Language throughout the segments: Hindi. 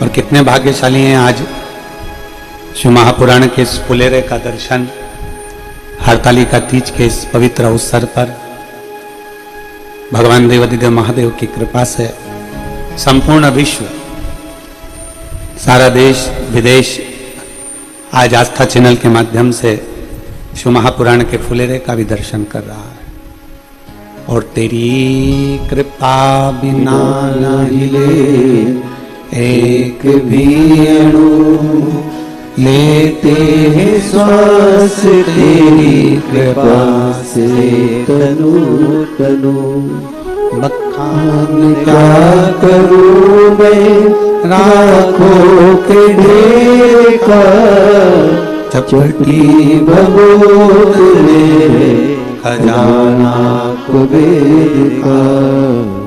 और कितने भाग्यशाली हैं आज शिव महापुराण के इस फुलेरे का दर्शन हरतालिका तीज के इस पवित्र अवसर पर भगवान देवाधिदेव महादेव की कृपा से संपूर्ण विश्व, सारा देश विदेश आज आस्था चैनल के माध्यम से शिव महापुराण के फुलेरे का भी दर्शन कर रहा है। और तेरी कृपा बिना न हिले एक भी अणु, लेते हैं श्वास तेरी कृपा से तनु तनु। बखान क्या करूं मैं राखों के ढेर का, चपटी भगोत मेरे खजाना कुबेर का।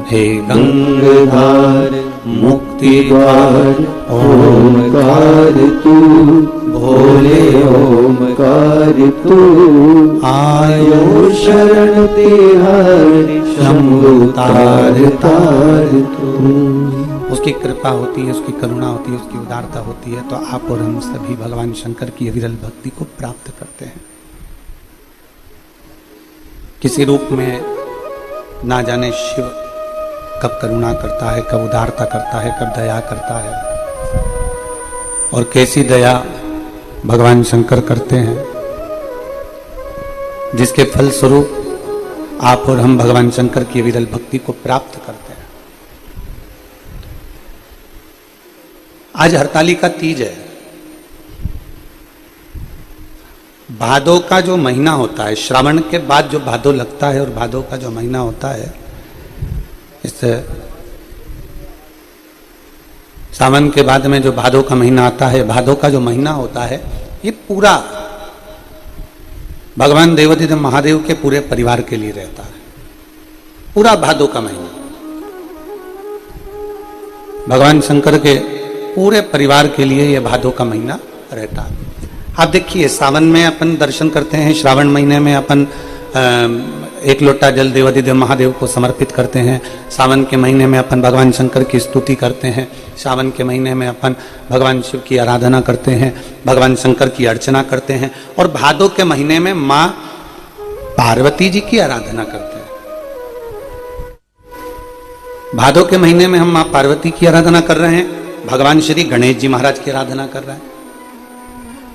हे गंगाधार मुक्ति द्वार ओमकार तू, भोले ओमकार तू। आयो शरण तिहारी शंभु तार तार तू। उसकी कृपा होती है, उसकी करुणा होती है, उसकी उदारता होती है, तो आप और हम सभी भगवान शंकर की विरल भक्ति को प्राप्त करते हैं। किसी रूप में ना जाने शिव कब करुणा करता है, कब उदारता करता है, कब दया करता है, और कैसी दया भगवान शंकर करते हैं, जिसके फल स्वरूप आप और हम भगवान शंकर की विरल भक्ति को प्राप्त करते हैं। आज हरतालिका तीज है। भादो का जो महीना होता है, श्रावण के बाद जो भादो लगता है और भादो का जो महीना होता है, इस सावन के बाद में जो भादो का महीना आता है, भादो का जो महीना होता है, ये पूरा भगवान देवाधिदेव महादेव के पूरे परिवार के लिए रहता है। पूरा भादो का महीना भगवान शंकर के पूरे परिवार के लिए यह भादो का महीना रहता है। आप देखिए, सावन में अपन दर्शन करते हैं, श्रावण महीने में अपन एक लोटा जल देवाधिदेव महादेव को समर्पित करते हैं, सावन के महीने में अपन भगवान शंकर की स्तुति करते हैं, सावन के महीने में अपन भगवान शिव की आराधना करते हैं, भगवान शंकर की अर्चना करते हैं, और भादो के महीने में माँ पार्वती जी की आराधना करते हैं। भादो के महीने में हम माँ पार्वती की आराधना कर रहे हैं, भगवान श्री गणेश जी महाराज की आराधना कर रहे हैं।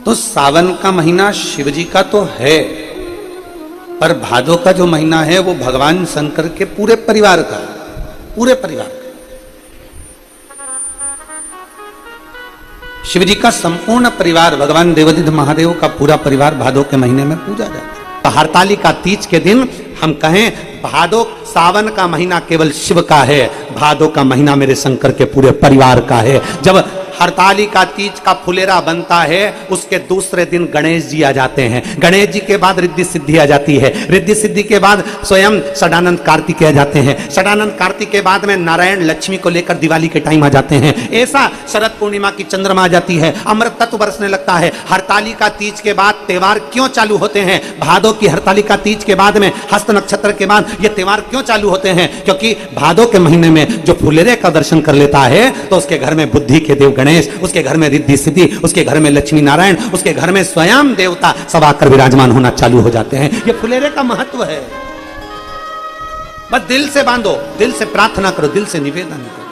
तो सावन का महीना शिव जी का तो है, पर भादो का जो महीना है वो भगवान शंकर के पूरे परिवार का, पूरे परिवार का। शिव जी का संपूर्ण परिवार, भगवान देवाधिदेव महादेव का पूरा परिवार भादो के महीने में पूजा जाता है। तो हरतालिका तीज के दिन हम कहें, भादो सावन का महीना केवल शिव का है, भादो का महीना मेरे शंकर के पूरे परिवार का है। जब हरतालिका तीज का फुलेरा बनता है, उसके दूसरे दिन गणेश जी आ जाते हैं, गणेश जी के बाद रिद्धि सिद्धि आ जाती है, रिद्धि सिद्धि के बाद स्वयं षडानंद कार्तिक आ जाते हैं, षडानंद कार्तिक के बाद में नारायण लक्ष्मी को लेकर दिवाली के टाइम आ जाते हैं। ऐसा शरद पूर्णिमा की चंद्रमा आ जाती है, अमृत तत्व बरसने लगता है। हरतालिका तीज के बाद त्योहार क्यों चालू होते हैं? भादो की हरतालिका तीज के बाद में हस्त नक्षत्र के बाद ये त्योहार क्यों चालू होते हैं? क्योंकि भादो के महीने में जो फुलेरे का दर्शन कर लेता है, तो उसके घर में बुद्धि के देव गणेश, उसके घर में रिद्धि सिद्धि, उसके घर में लक्ष्मी नारायण, उसके घर में स्वयं देवता सब आकर विराजमान होना चालू हो जाते हैं। ये फुलेरे का महत्व है। बस दिल से बांधो, दिल से प्रार्थना करो, दिल से निवेदन करो।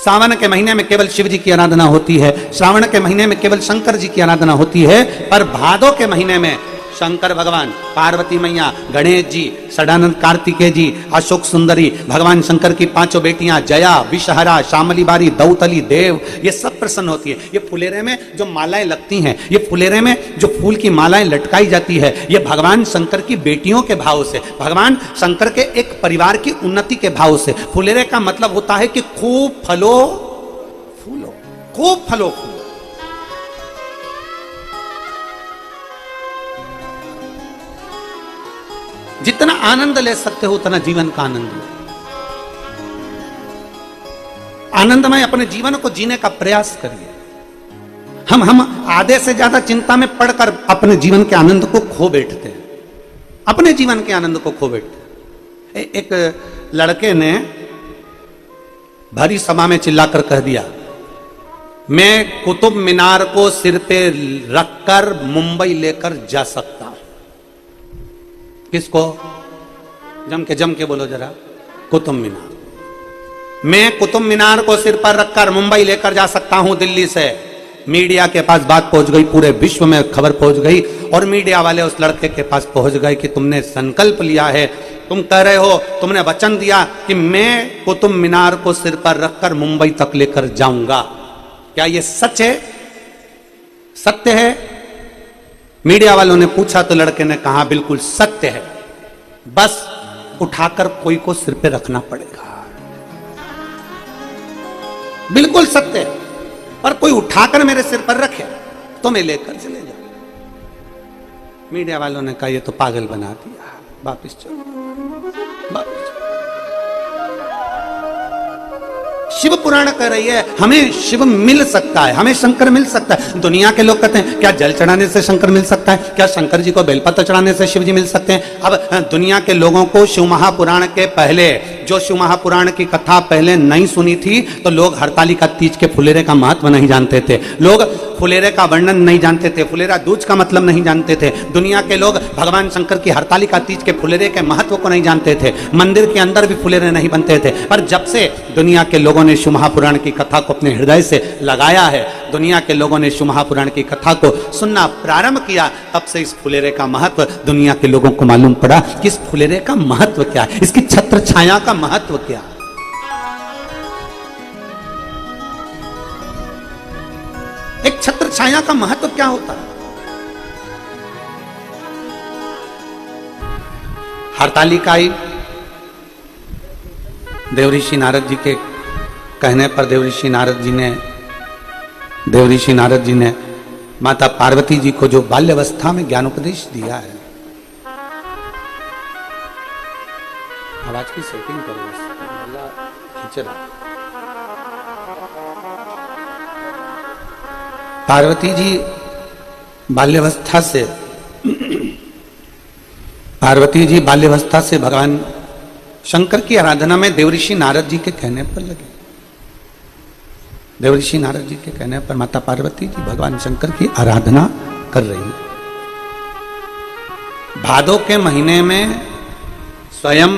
सावन के महीने में केवल शिव जी की आराधना होती है, श्रावण के महीने में केवल शंकर जी की आराधना होती है, पर भादो के महीने में शंकर भगवान, पार्वती मैया, गणेश जी, षडानंद कार्तिकेय जी, अशोक सुंदरी, भगवान शंकर की पांचों बेटियां जया, विषहरा, शामली बारी, दौतली, देव, ये सब प्रसन्न होती है। ये फुलेरे में जो मालाएं लगती हैं, ये फुलेरे में जो फूल की मालाएं लटकाई जाती है, ये भगवान शंकर की बेटियों के भाव से, भगवान शंकर के एक परिवार की उन्नति के भाव से। फुलेरे का मतलब होता है कि खूब फलो फूलो, खूब फलो फूलो। जितना आनंद ले सकते हो उतना जीवन का आनंद लो। आनंदमय अपने जीवन को जीने का प्रयास करिए। हम आधे से ज्यादा चिंता में पड़कर अपने जीवन के आनंद को खो बैठते हैं, अपने जीवन के आनंद को खो बैठते हैं। एक लड़के ने भरी सभा में चिल्लाकर कह दिया, मैं कुतुब मीनार को सिर पे रखकर मुंबई लेकर जा सकता हूं। किसको? जम के बोलो जरा। कुतुब मीनार। मैं कुतुब मीनार को सिर पर रखकर मुंबई लेकर जा सकता हूं दिल्ली से। मीडिया के पास बात पहुंच गई, पूरे विश्व में खबर पहुंच गई और मीडिया वाले उस लड़के के पास पहुंच गए कि तुमने संकल्प लिया है, तुम कह रहे हो, तुमने वचन दिया कि मैं कुतुब मीनार को सिर पर रखकर मुंबई तक लेकर जाऊंगा। क्या यह सच है? सत्य है? मीडिया वालों ने पूछा तो लड़के ने कहा बिल्कुल सत्य है, बस उठाकर कोई को सिर पे रखना पड़ेगा। बिल्कुल सत्य है, पर कोई उठाकर मेरे सिर पर रखे तो मैं लेकर चले जाऊं। मीडिया वालों ने कहा ये तो पागल बना दिया, वापिस चलो, वापिस चलो। शिव पुराण कह रही है हमें शिव मिल सकता है, हमें शंकर मिल सकता है। दुनिया के लोग कहते हैं क्या जल चढ़ाने से शंकर मिल सकता है? क्या शंकर जी को बेलपत्र चढ़ाने से शिव जी मिल सकते हैं? अब दुनिया के लोगों को शिव महापुराण के पहले, जो शिव महापुराण की कथा पहले नहीं सुनी थी, तो लोग हरतालिका तीज के फुलेरे का महत्व नहीं जानते थे, लोग फुलेरे का वर्णन नहीं जानते थे, फुलेरा दूज का मतलब नहीं जानते थे। दुनिया के लोग भगवान शंकर की हरतालिका तीज के फुलेरे के महत्व को नहीं जानते थे। मंदिर के अंदर भी फुलेरे नहीं बनते थे। पर जब से दुनिया के लोगों ने शिव महापुराण की कथा को अपने हृदय से लगाया है, दुनिया के लोगों ने शिव महापुराण की कथा को सुनना प्रारंभ किया, तब से इस फुलेरे का महत्व दुनिया के लोगों को मालूम पड़ा कि इस फुलेरे का महत्व क्या है, इसकी छत्र छाया का महत्व क्या है। एक छत्र छाया का महत्व क्या होता है? हरतालिका आई, देवऋषि नारद जी के कहने पर देवऋषि नारद जी ने माता पार्वती जी को जो बाल्यावस्था में ज्ञानोपदेश दिया है। आवाज की सेटिंग करो, खींच रहा। पार्वती जी बाल्यावस्था से भगवान शंकर की आराधना में देवऋषि नारद जी के कहने पर लगे। देवऋषि नारद जी के कहने पर माता पार्वती जी भगवान शंकर की आराधना कर रही। भादों के महीने में स्वयं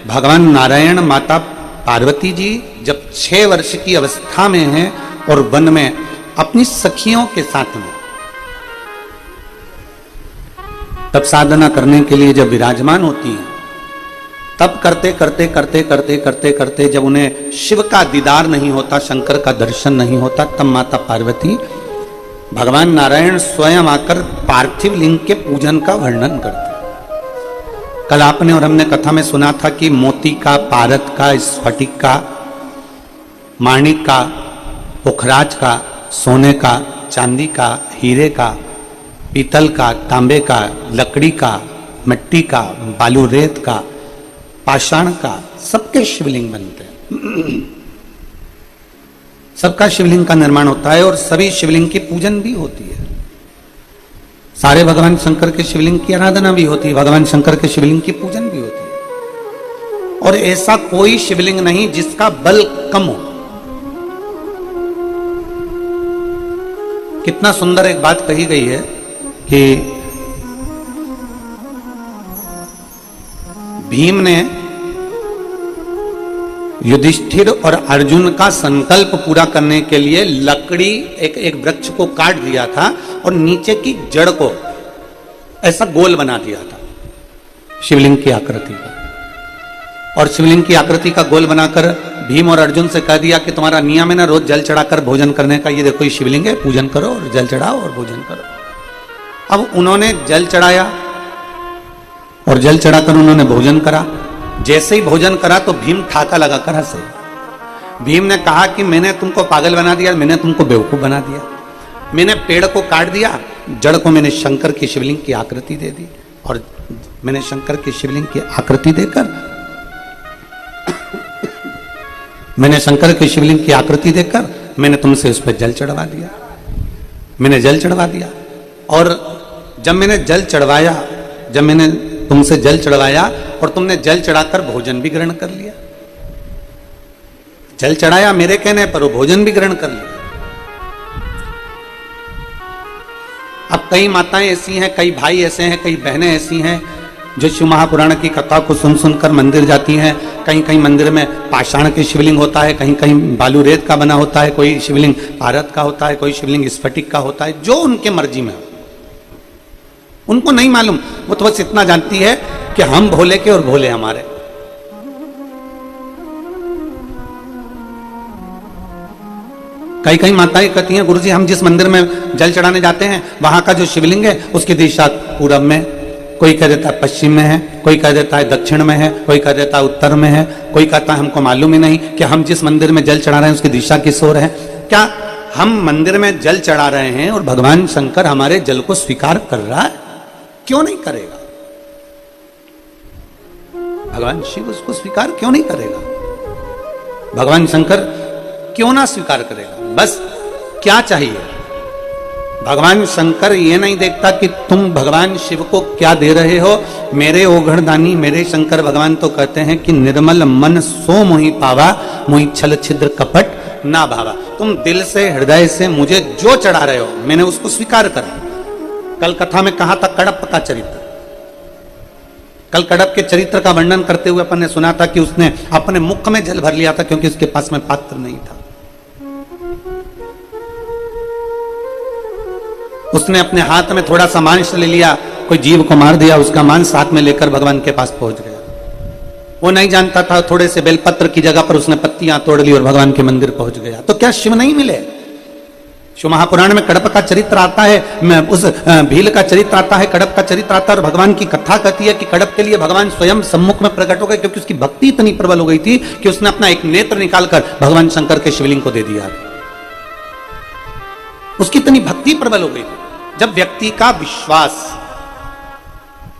भगवान नारायण माता पार्वती जी जब 6 वर्ष की अवस्था में हैं और वन में अपनी सखियों के साथ में तब साधना करने के लिए जब विराजमान होती हैं, तब करते जब उन्हें शिव का दीदार नहीं होता, शंकर का दर्शन नहीं होता, तब माता पार्वती भगवान नारायण स्वयं आकर पार्थिव लिंग के पूजन का वर्णन करते। कल आपने और हमने कथा में सुना था कि मोती का, पारद का, स्फटिक का, माणिक का, पुखराज का, सोने का, चांदी का, हीरे का, पीतल का, तांबे का, लकड़ी का, मिट्टी का, बालू रेत का, पाषाण का, सबके शिवलिंग बनते हैं। सबका शिवलिंग का निर्माण होता है और सभी शिवलिंग की पूजन भी होती है। सारे भगवान शंकर के शिवलिंग की आराधना भी होती है, भगवान शंकर के शिवलिंग की पूजन भी होती है। और ऐसा कोई शिवलिंग नहीं जिसका बल कम हो। कितना सुंदर एक बात कही गई है कि भीम ने युधिष्ठिर और अर्जुन का संकल्प पूरा करने के लिए लकड़ी एक वृक्ष को काट दिया था और नीचे की जड़ को ऐसा गोल बना दिया था शिवलिंग की आकृति का। और शिवलिंग की आकृति का गोल बनाकर भीम और अर्जुन से कह दिया कि तुम्हारा नियम है ना रोज जल चढ़ाकर भोजन करने का, ये देखो ये शिवलिंग है, पूजन करो और जल चढ़ाओ और भोजन करो। अब उन्होंने जल चढ़ाया और जल चढ़ाकर उन्होंने भोजन करा। जैसे ही भोजन करा तो भीम ठाका लगाकर हंसे। भीम ने कहा कि मैंने तुमको पागल बना दिया, मैंने तुमको बेवकूफ बना दिया। मैंने पेड़ को काट दिया, जड़ को मैंने शंकर की शिवलिंग की आकृति दे दी और मैंने शंकर की शिवलिंग की आकृति देकर मैंने तुमसे उस पर जल चढ़वा दिया। मैंने जल चढ़वा दिया और जब मैंने तुमसे जल चढ़वाया और तुमने जल चढ़ाकर भोजन भी ग्रहण कर लिया। जल चढ़ाया मेरे कहने पर, वो भोजन भी ग्रहण कर लिया। अब कई माताएं ऐसी हैं, कई भाई ऐसे हैं, कई बहनें ऐसी हैं जो शिव महापुराण की कथा को सुन सुनकर मंदिर जाती हैं। कहीं कहीं मंदिर में पाषाण के शिवलिंग होता है, कहीं कहीं बालू रेत का बना होता है, कोई शिवलिंग भारत का होता है, कोई शिवलिंग स्फटिक का होता है, जो उनके मर्जी में हो। उनको नहीं मालूम, वो तो बस इतना जानती है कि हम भोले के और भोले हमारे। कई कई माताएं कहती हैं, गुरुजी हम जिस मंदिर में जल चढ़ाने जाते हैं वहां का जो शिवलिंग है उसकी दिशा पूरब में, कोई कह देता है पश्चिम में है, कोई कह देता है दक्षिण में है, कोई कह देता है उत्तर में है, कोई कहता है हमको मालूम ही नहीं कि हम जिस मंदिर में जल चढ़ा रहे हैं उसकी दिशा किस ओर है। क्या हम मंदिर में जल चढ़ा रहे हैं और भगवान शंकर हमारे जल को स्वीकार कर रहा है? क्यों नहीं करेगा? भगवान शिव उसको स्वीकार क्यों नहीं करेगा? भगवान शंकर क्यों ना स्वीकार करेगा? बस क्या चाहिए? भगवान शंकर ये नहीं देखता कि तुम भगवान शिव को क्या दे रहे हो। मेरे ओघड़दानी मेरे शंकर भगवान तो कहते हैं कि निर्मल मन सो मोहि पावा, मोहि छल छिद्र कपट ना भावा। तुम दिल से हृदय से मुझे जो चढ़ा रहे हो मैंने उसको स्वीकार करा। कल कथा में कहा था कडप का चरित्र। कल कडप के चरित्र का वर्णन करते हुए अपन ने सुना था कि उसने अपने मुख में जल भर लिया था क्योंकि उसके पास में पात्र नहीं था। उसने अपने हाथ में थोड़ा सा मांस ले लिया, कोई जीव को मार दिया, उसका मांस साथ में लेकर भगवान के पास पहुंच गया। वो नहीं जानता था, थोड़े से बेलपत्र की जगह पर उसने पत्तियां तोड़ ली और भगवान के मंदिर पहुंच गया। तो क्या शिव नहीं मिले? शिव महापुराण में कडप का चरित्र आता है, उस भील का चरित्र आता है, कडप का चरित्र आता है और भगवान की कथा कहती है कि कडप के लिए भगवान स्वयं सम्मुख में प्रकट हो गए क्योंकि उसकी भक्ति इतनी प्रबल हो गई थी कि उसने अपना एक नेत्र निकालकर भगवान शंकर के शिवलिंग को दे दिया। उसकी इतनी भक्ति प्रबल हो गई। जब व्यक्ति का विश्वास,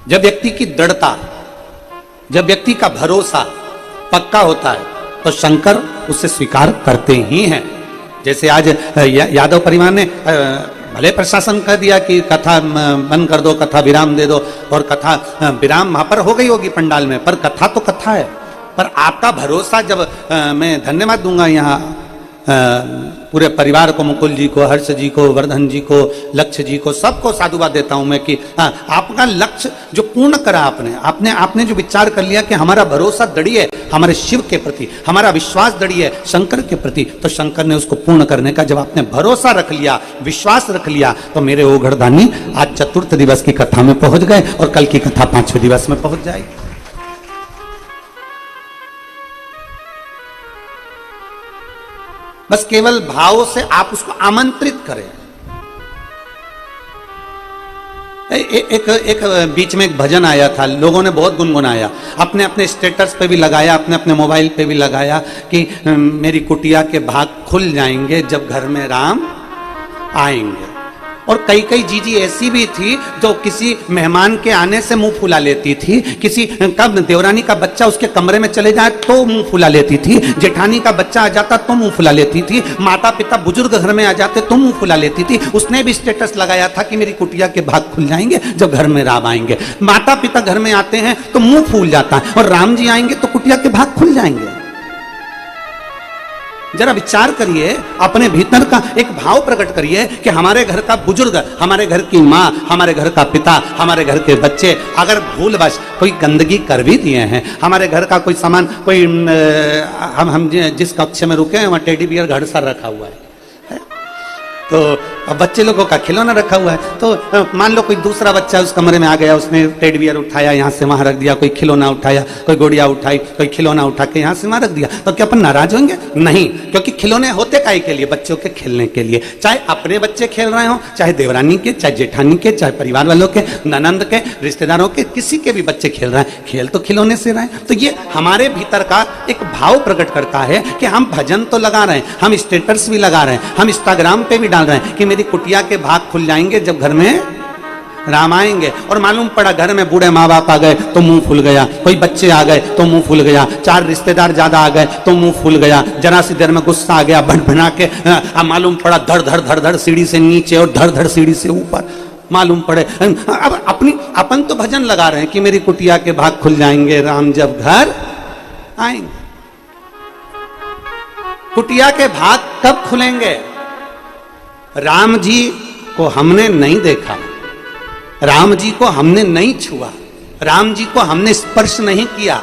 जब व्यक्ति की दृढ़ता, जब व्यक्ति का भरोसा पक्का होता है तो शंकर उसे स्वीकार करते ही हैं। जैसे आज यादव परिवार ने भले प्रशासन कह दिया कि कथा बंद कर दो, कथा विराम दे दो, और कथा विराम वहां पर हो गई होगी पंडाल में, पर कथा तो कथा है। पर आपका भरोसा जब मैं धन्यवाद दूंगा यहाँ पूरे परिवार को, मुकुल जी को, हर्ष जी को, वर्धन जी को, लक्ष्य जी को, सबको साधुवाद देता हूं मैं कि आपका लक्ष्य जो पूर्ण करा आपने जो विचार कर लिया कि हमारा भरोसा दृढ़ है हमारे शिव के प्रति, हमारा विश्वास दृढ़ है शंकर के प्रति, तो शंकर ने उसको पूर्ण करने का जब आपने भरोसा रख लिया, विश्वास रख लिया, तो मेरे ओघड़दानी आज चतुर्थ दिवस की कथा में पहुंच गए और कल की कथा 5वें दिवस में पहुंच जाएगी। बस केवल भाव से आप उसको आमंत्रित करें। एक बीच में एक भजन आया था, लोगों ने बहुत गुनगुनाया, अपने अपने स्टेटस पे भी लगाया, अपने अपने मोबाइल पे भी लगाया कि मेरी कुटिया के भाग खुल जाएंगे जब घर में राम आएंगे। और कई कई जीजी ऐसी भी थी जो किसी मेहमान के आने से मुंह फुला लेती थी, किसी कब देवरानी का बच्चा उसके कमरे में चले जाए तो मुंह फुला लेती थी, जेठानी का बच्चा आ जाता तो मुंह फुला लेती थी, माता पिता बुजुर्ग घर में आ जाते तो मुंह फुला लेती थी। उसने भी स्टेटस लगाया था कि मेरी कुटिया के भाग खुल जाएंगे जब घर में राम आएंगे। माता पिता घर में आते हैं तो मुंह फूल जाता है और राम जी आएंगे तो कुटिया के भाग खुल जाएंगे। जरा विचार करिए, अपने भीतर का एक भाव प्रकट करिए कि हमारे घर का बुजुर्ग, हमारे घर की माँ, हमारे घर का पिता, हमारे घर के बच्चे अगर भूलवश कोई गंदगी कर भी दिए हैं, हमारे घर का कोई सामान, कोई हम जिस कक्ष में रुके हैं वहाँ टेडी बियर घर सा रखा हुआ है तो बच्चे लोगों का खिलौना रखा हुआ है, तो मान लो कोई दूसरा बच्चा उस कमरे में आ गया, उसने टेडी बियर उठाया यहाँ से वहां रख दिया, कोई खिलौना उठाया, कोई गुड़िया उठाई, कोई खिलौना उठा के यहाँ से वहां रख दिया, तो क्या अपन नाराज होंगे? नहीं, क्योंकि खिलौने होते काहे के लिए? बच्चों के खेलने के लिए। चाहे अपने बच्चे खेल रहे हो, चाहे देवरानी के, चाहे जेठानी के, चाहे परिवार वालों के, ननंद के, रिश्तेदारों के, किसी के भी बच्चे खेल रहे हैं, खेल तो खिलौने से रहे हैं। तो ये हमारे भीतर का एक भाव प्रकट करता है कि हम भजन तो लगा रहे हैं, हम स्टेटस भी लगा रहे हैं, हम इंस्टाग्राम पे भी डाल रहे हैं कि मेरी कुटिया के भाग खुल जाएंगे जब घर में राम आएंगे। और मालूम पड़ा घर में बूढ़े माँ बाप आ गए तो मुंह फूल गया, कोई बच्चे आ गए तो मुंह फूल गया, 4 रिश्तेदार ज्यादा आ गए तो मुंह फूल गया, जरा सी देर में गुस्सा आ गया, भनभना के मालूम पड़ा धड़ धड़ धड़ धड़ सीढ़ी से नीचे और धड़ धड़ सीढ़ी से ऊपर मालूम पड़े। अब अपन तो भजन लगा रहे हैं कि मेरी कुटिया के भाग खुल जाएंगे राम जब घर आएंगे। कुटिया के भाग कब खुलेंगे? राम जी को हमने नहीं देखा, राम जी को हमने नहीं छुआ, राम जी को हमने स्पर्श नहीं किया,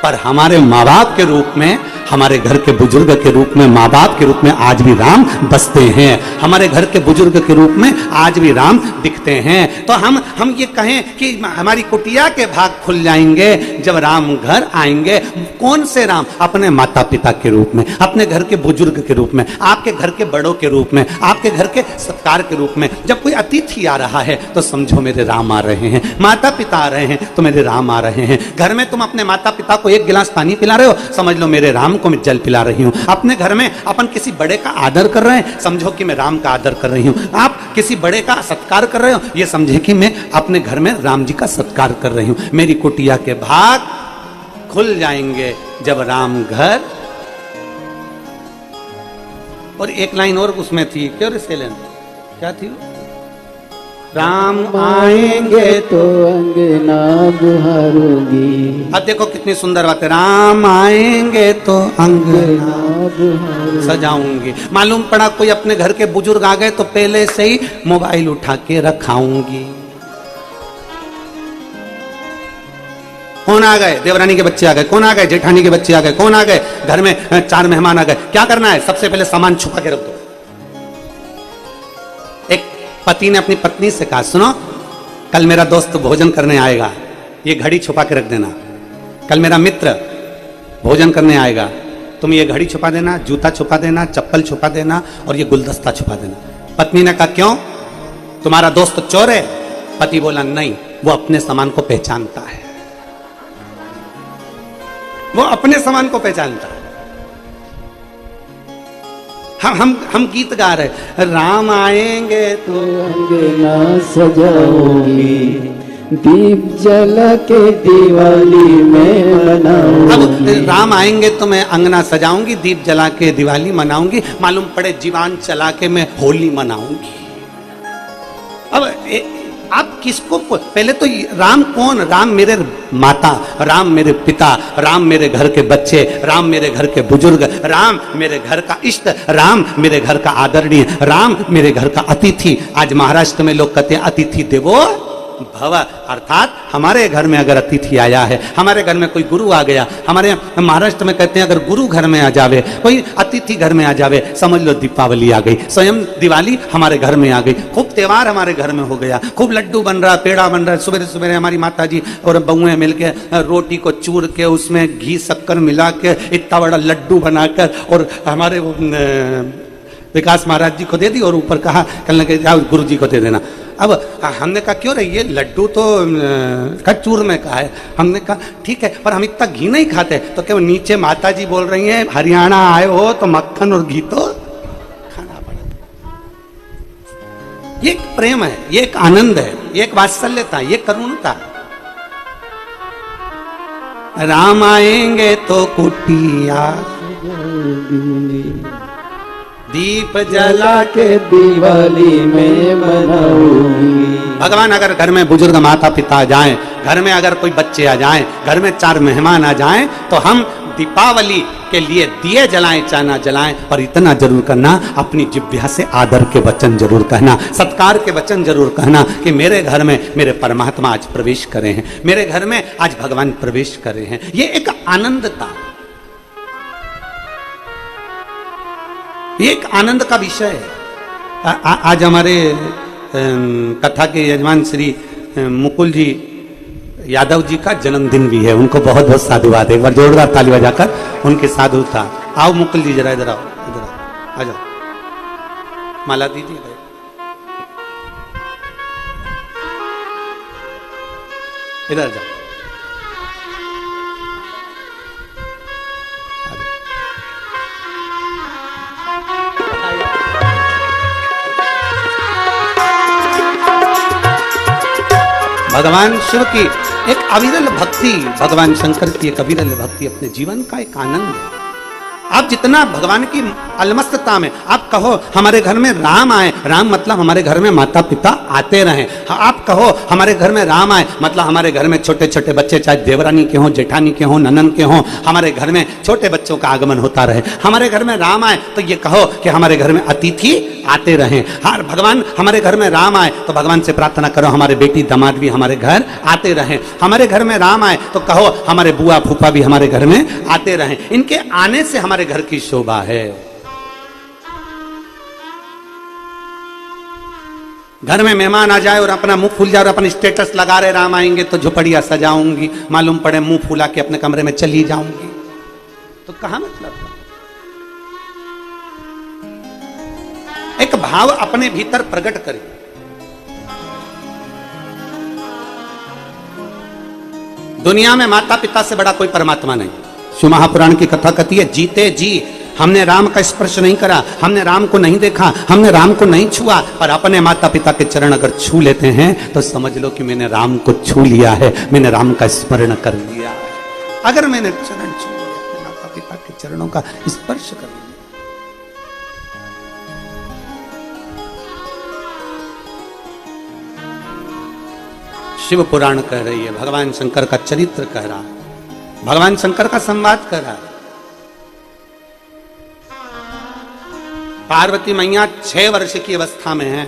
पर हमारे माँ बाप के रूप में, हमारे घर के बुजुर्ग के रूप में, माँ बाप के रूप में आज भी राम बसते हैं। हमारे घर के बुजुर्ग के रूप में आज भी राम दिखते हैं। तो हम ये कहें कि हमारी कुटिया के भाग खुल जाएंगे जब राम घर आएंगे। कौन से राम? अपने माता पिता के रूप में, अपने घर के बुजुर्ग के रूप में, आपके घर के बड़ों के रूप में, आपके घर के सत्कार के रूप में। जब कोई अतिथि आ रहा है तो समझो मेरे राम आ रहे हैं, माता पिता आ रहे हैं तो मेरे राम आ रहे हैं। घर में तुम अपने माता पिता को एक गिलास पानी पिला रहे हो, समझ लो मेरे राम को मैं जल पिला रही हूं। अपने घर में अपन किसी बड़े का आदर कर रहे हैं, समझो कि मैं राम का आदर कर रही हूं। आप किसी बड़े का सत्कार कर रहे हो, ये समझे कि मैं अपने घर में राम जी का सत्कार कर रही हूं। मेरी कुटिया के भाग खुल जाएंगे जब राम घर। और एक लाइन और उसमें थी, क्यों रे सेलन, क्या थी? राम आएंगे तो अंगना बुहारूंगी। अब देखो कितनी सुंदर बात है, राम आएंगे तो अंगना सजाऊंगी। मालूम पड़ा कोई अपने घर के बुजुर्ग आ गए तो पहले से ही मोबाइल उठा के रखाऊंगी। कौन आ गए? देवरानी के बच्चे आ गए, कौन आ गए? जेठानी के बच्चे आ गए, कौन आ गए? घर में 4 मेहमान आ गए। क्या करना है? सबसे पहले सामान छुपा के रख दो। पति ने अपनी पत्नी से कहा, सुनो कल मेरा दोस्त भोजन करने आएगा, ये घड़ी छुपा के रख देना। कल मेरा मित्र भोजन करने आएगा, तुम ये घड़ी छुपा देना, जूता छुपा देना, चप्पल छुपा देना और ये गुलदस्ता छुपा देना। पत्नी ने कहा क्यों, तुम्हारा दोस्त चोर है? पति बोला नहीं, वो अपने सामान को पहचानता है, वो अपने सामान को पहचानता है। हम गीत गा रहे, राम आएंगे तो अंगना सजाऊंगी, दीप जला के दिवाली में मनाऊंगी। अब राम आएंगे तो मैं अंगना सजाऊंगी, दीप जला के दिवाली मनाऊंगी, मालूम पड़े जीवान चला के मैं होली मनाऊंगी। अब आप किसको पहले तो राम कौन? राम मेरे माता, राम मेरे पिता, राम मेरे घर के बच्चे, राम मेरे घर के बुजुर्ग, राम मेरे घर का इष्ट, राम मेरे घर का आदरणीय, राम मेरे घर का अतिथि। आज महाराष्ट्र में लोग कहते हैं अतिथि देवो भव, अर्थात हमारे घर में अगर अतिथि आया है, हमारे घर में कोई गुरु आ गया, हमारे महाराष्ट्र में कहते हैं अगर गुरु घर में आ जावे, कोई अतिथि घर में आ जावे, समझ लो दीपावली आ गई, स्वयं दिवाली हमारे घर में आ गई, खूब त्योहार हमारे घर में हो गया, खूब लड्डू बन रहा, पेड़ा बन रहा। सुबह सुबह हमारी माता जी और बहुएं मिलके रोटी को चूर के उसमें घी शक्कर मिला के इतना बड़ा लड्डू बनाकर और हमारे विकास महाराज जी को दे दी और ऊपर कहा कल जाओ गुरु जी को दे देना। अब हमने कहा क्यों रही, ये लड्डू तो चूर में कहा है। हमने कहा ठीक है, पर हम इतना घी नहीं खाते। तो क्या नीचे माता जी बोल रही हैं हरियाणा आए हो तो मक्खन और घी तो खाना पड़ा। ये एक प्रेम है, ये एक आनंद है, ये एक वात्सल्यता, ये करुणता। राम आएंगे तो कुटिया दीप जला के दिवाली में मनाऊंगी। भगवान अगर घर में बुजुर्ग माता पिता आ जाएं, घर में अगर कोई बच्चे आ जाएं, घर में 4 मेहमान आ जाएं, तो हम दीपावली के लिए दिए जलाएं चाहे ना जलाएं, पर इतना जरूर करना अपनी जिह्वा से आदर के वचन जरूर कहना, सत्कार के वचन जरूर कहना कि मेरे घर में मेरे परमात्मा आज प्रवेश करे हैं, मेरे घर में आज भगवान प्रवेश करे हैं। ये एक आनंद था, ये एक आनंद का विषय है। आज हमारे कथा के यजमान श्री मुकुल जी यादव जी का जन्मदिन भी है, उनको बहुत बहुत साधुवाद है। एक बार जोरदार ताली बजाकर उनकी साधुता। आओ मुकुल जी जरा इधर आओ, इधर आओ, आ जाओ, माला दीजिए, इधर जाओ। भगवान शिव की एक अविरल भक्ति, भगवान शंकर की एक अविरल भक्ति अपने जीवन का एक आनंद है। आप जितना भगवान की अलमस्तता में आप कहो हमारे घर में राम आए, राम मतलब हमारे घर में माता पिता आते रहें, आप आप कहो हमारे घर में राम आए, मतलब हमारे घर में छोटे छोटे बच्चे, चाहे देवरानी के हों, जेठानी के हों, ननन के हों, हमारे घर में छोटे बच्चों का आगमन होता रहे। हमारे घर में राम आए तो ये कहो कि हमारे घर में अतिथि आते रहें। हर भगवान हमारे घर में राम आए तो भगवान से प्रार्थना करो हमारे बेटी दामाद भी हमारे घर आते रहें। हमारे घर में राम आए तो कहो हमारे बुआ फूफा भी हमारे घर में आते रहें। इनके आने से हमारे घर की शोभा है। घर में मेहमान आ जाए और अपना मुंह फूल जाए और अपना स्टेटस लगा रहे राम आएंगे तो झुपड़िया सजाऊंगी, मालूम पड़े मुंह फूला के अपने कमरे में चली जाऊंगी, तो कहां मतलब था? एक भाव अपने भीतर प्रकट करें। दुनिया में माता पिता से बड़ा कोई परमात्मा नहीं। शिव महापुराण की कथा कहती है, जीते जी हमने राम का स्पर्श नहीं करा, हमने राम को नहीं देखा, हमने राम को नहीं छुआ, पर अपने माता पिता के चरण अगर छू लेते हैं तो समझ लो कि मैंने राम को छू लिया है, मैंने राम का स्मरण कर लिया है। अगर मैंने चरण छू लिया, अपने माता पिता के चरणों का स्पर्श कर लिया। शिव पुराण कह रही है, भगवान शंकर का चरित्र कह रहा है, भगवान शंकर का संवाद कह रहा है। पार्वती मैया 6 वर्ष की अवस्था में है।